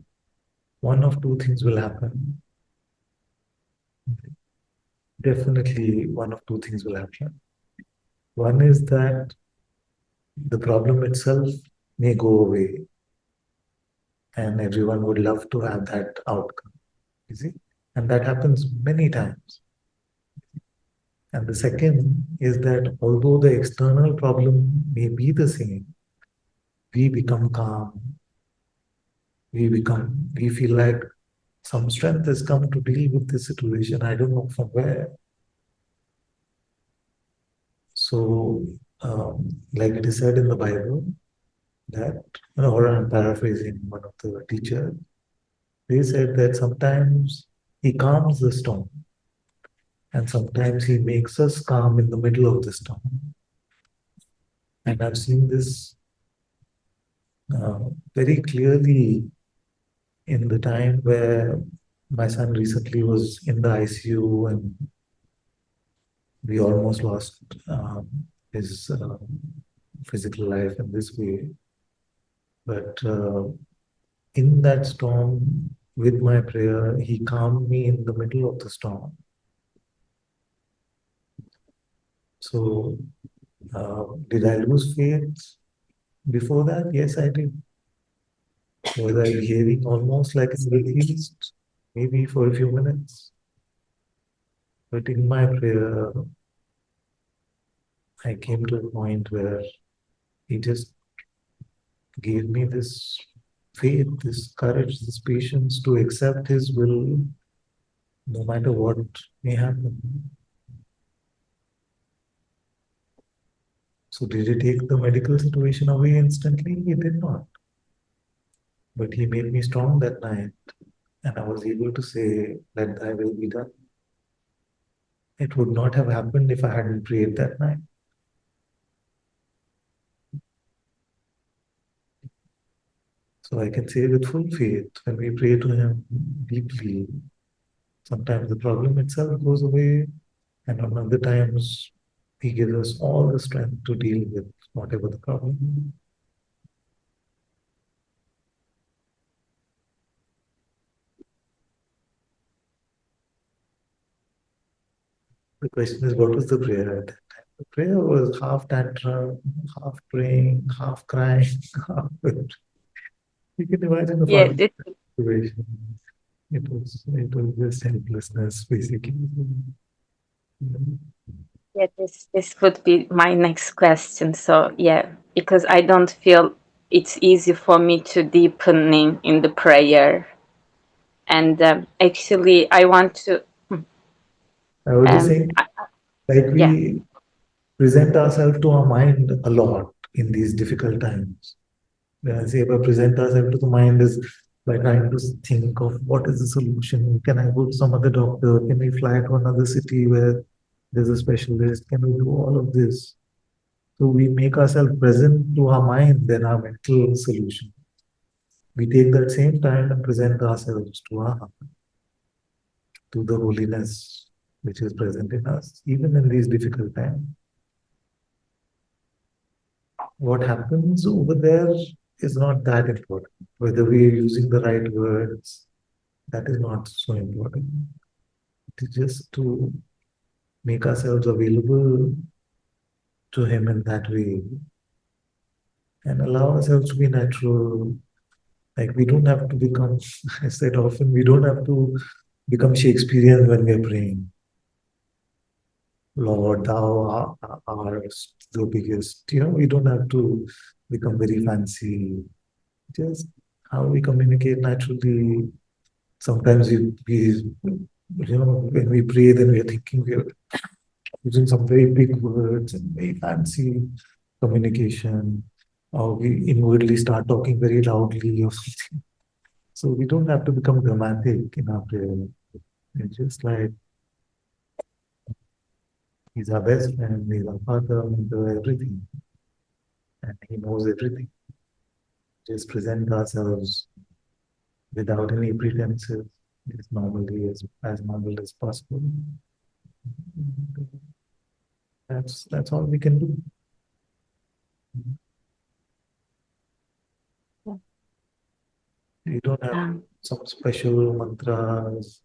A: one of two things will happen. Definitely one of two things will happen. One is that the problem itself may go away and everyone would love to have that outcome. You see? And that happens many times. And the second is that although the external problem may be the same, we become calm. We feel like some strength has come to deal with this situation. I don't know from where. So, like it is said in the Bible, that, or I'm paraphrasing one of the teachers, they said that sometimes he calms the storm, and sometimes he makes us calm in the middle of the storm. And I've seen this uh, very clearly in the time where my son recently was in the ICU and we almost lost his physical life in this way. But in that storm, with my prayer, he calmed me in the middle of the storm. So, did I lose faith before that? Yes, I did. Was I behaving almost like an atheist? Maybe for a few minutes. But in my prayer, I came to a point where he just gave me this faith, this courage, this patience to accept his will no matter what may happen. So did he take the medical situation away instantly? He did not. But he made me strong that night, and I was able to say, let thy will be done. It would not have happened if I hadn't prayed that night. So I can say with full faith, when we pray to him deeply, sometimes the problem itself goes away, and on other times, he gives us all the strength to deal with whatever the problem is. The question is, what was the prayer at that time? The prayer was half tantrum, half praying, half crying, half. You can imagine the
D: Yeah,
A: fun situation. It was just helplessness, basically.
D: yeah, this would be my next question. So yeah, because I don't feel it's easy for me to deepen in the prayer. And actually, I want to.
A: I was just saying, like
D: Yeah.
A: we present ourselves to our mind a lot in these difficult times. When I say by present ourselves to the mind is by trying to think of what is the solution. Can I go to some other doctor? Can we fly to another city where there's a specialist? Can we do all of this? So we make ourselves present to our mind than our mental solution. We take that same time and present ourselves to our heart, to the holiness which is present in us, even in these difficult times. What happens over there is not that important. Whether we are using the right words, that is not so important. It is just to make ourselves available to Him in that way and allow ourselves to be natural. Like we don't have to become, I said often, we don't have to become Shakespearean when we are praying. Lord, thou art the biggest. We don't have to become very fancy. Just how we communicate naturally. Sometimes when we pray, then we are thinking we are using some very big words and very fancy communication, or we inwardly start talking very loudly or something. So we don't have to become dramatic in our prayer. It's just like He's our best friend, He's our Father, Mother, everything, and He knows everything. Just present ourselves without any pretenses, as normally as normal as possible. That's all we can do. We don't have some special mantras.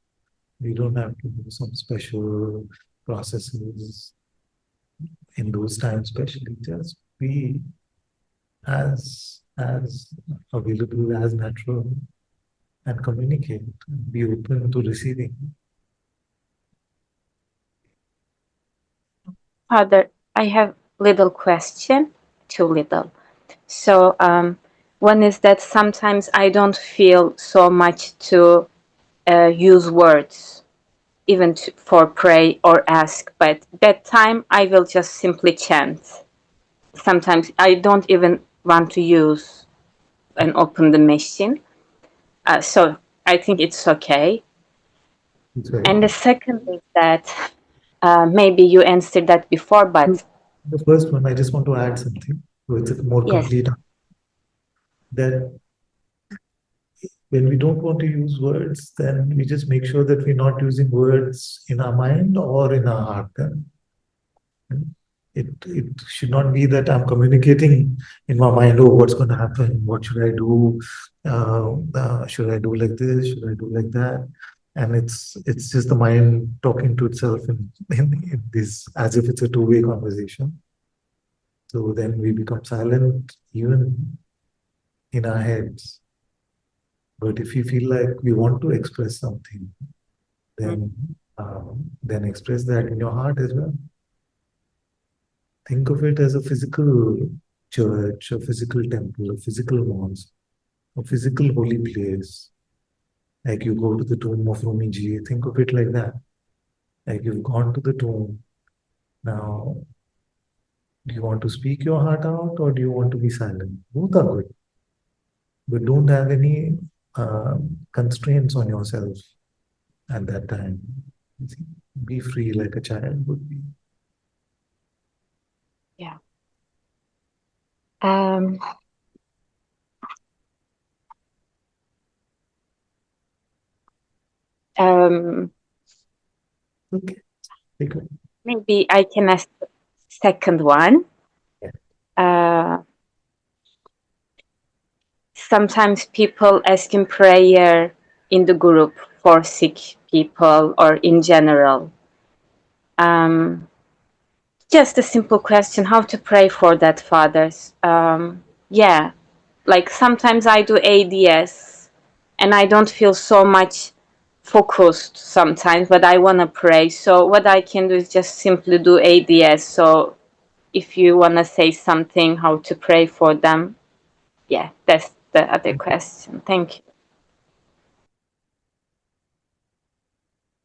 A: We don't have to do some special processes in those times, especially. Just be as available, as natural, and communicate. Be open to receiving.
D: Father, I have little question, too little. So one is that sometimes I don't feel so much to use words, even for pray or ask, but that time I will just simply chant. Sometimes I don't even want to use and open the machine. So I think it's okay. And the second is that maybe you answered that before, but
A: the first one, I just want to add something. So it's a more complete. That when we don't want to use words, then we just make sure that we're not using words in our mind or in our heart. Then it should not be that I'm communicating in my mind, oh, what's going to happen? What should I do? Should I do like this? Should I do like that? And it's just the mind talking to itself in this, as if it's a two-way conversation. So then we become silent even in our heads. But if you feel like we want to express something, then express that in your heart as well. Think of it as a physical church, a physical temple, a physical mosque, a physical holy place. Like you go to the tomb of Rumiji, think of it like that. Like you've gone to the tomb. Now, do you want to speak your heart out or do you want to be silent? Both are good. But don't have any constraints on yourself at that time. Be free like a child would be.
D: Yeah.
A: Okay. Take it.
D: Maybe I can ask the second one. Sometimes people ask in prayer in the group for sick people or in general. Just a simple question, how to pray for that, fathers? Yeah, like sometimes I do ADS and I don't feel so much focused sometimes, but I want to pray. So what I can do is just simply do ADS. So if you want to say something, how to pray for them. yeah, that's the other question. Thank you.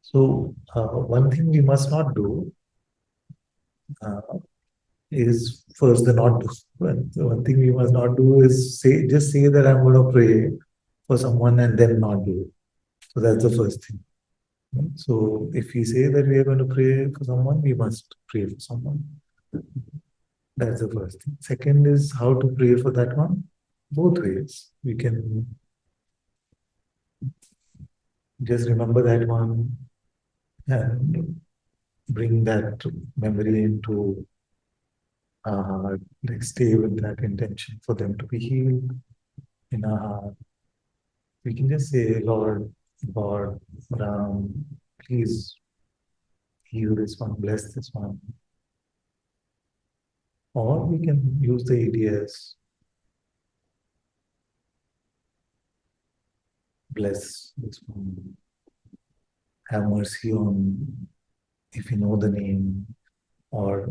A: So one thing we must not do uh, is first the not do. One thing we must not do is just say that I'm going to pray for someone and then not do it. So that's the first thing. So if we say that we are going to pray for someone, we must pray for someone. That's the first thing. Second is how to pray for that one. Both ways. We can just remember that one and bring that memory into like stay with that intention for them to be healed in our heart. We can just say, Lord, God, Ram, please heal this one, bless this one. Or we can use the ADS, bless this one, have mercy on, if you know the name, or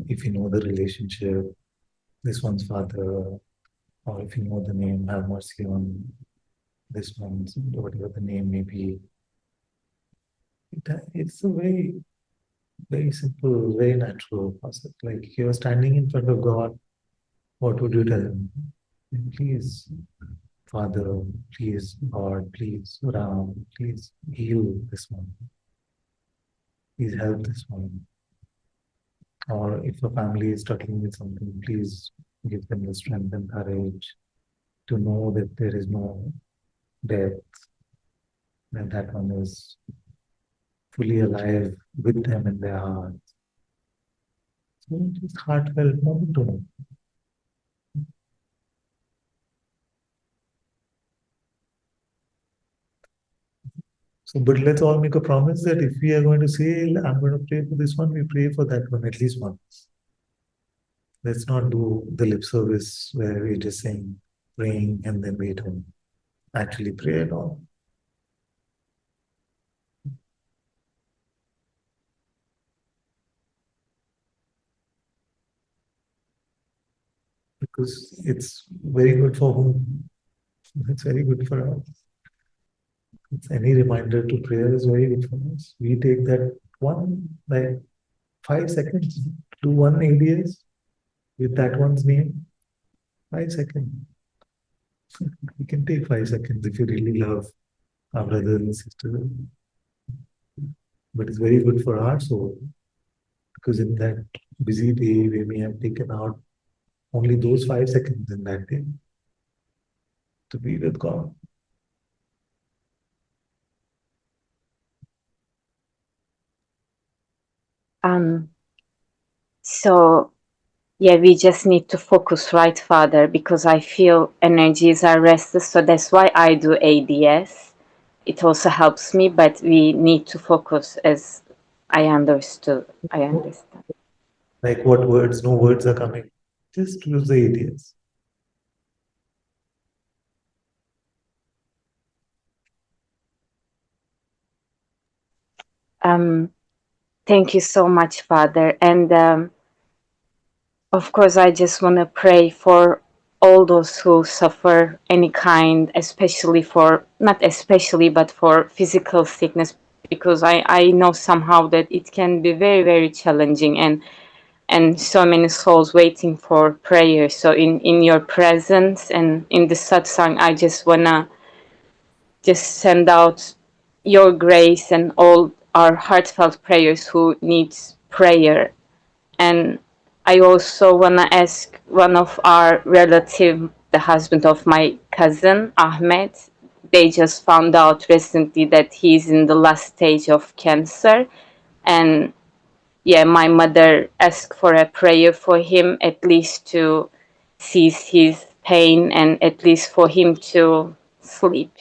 A: if you know the relationship, this one's father, or if you know the name, have mercy on this one's, whatever the name may be. It's a very simple, very natural process. Like you're standing in front of God, what would you tell him? Please, Father, please, God, please, Ram, please heal this one. Please help this one. Or if a family is struggling with something, please give them the strength and courage to know that there is no death, that that one is fully alive with them in their hearts. So just heartfelt moment to know. So, but let's all make a promise that if we are going to say, I'm going to pray for this one, we pray for that one at least once. Let's not do the lip service where we're just saying, praying, and then we don't actually pray at all. Because it's very good for whom? It's very good for us. It's any reminder to prayer is very good for us. We take that one, like 5 seconds, do one ADS with that one's name. 5 seconds. We can take 5 seconds if you really love our brothers and sisters. But it's very good for our soul because in that busy day, we may have taken out only those 5 seconds in that day to be with God.
D: So yeah, we just need to focus, right, Father? Because I feel energies are restless, so that's why I do ADS. It also helps me, but we need to focus as I understood. I understand.
A: Like what words? No words are coming. Just use the ADS.
D: Thank you so much, Father. And of course, I just want to pray for all those who suffer any kind, especially for, not especially, but for physical sickness, because I know somehow that it can be very, very challenging and so many souls waiting for prayer. So in your presence and in the satsang, I just want to just send out your grace and all our heartfelt prayers who needs prayer. And I also want to ask one of our relative, the husband of my cousin, Ahmed. They just found out recently that he's in the last stage of cancer. And yeah, my mother asked for a prayer for him, at least to cease his pain and at least for him to sleep.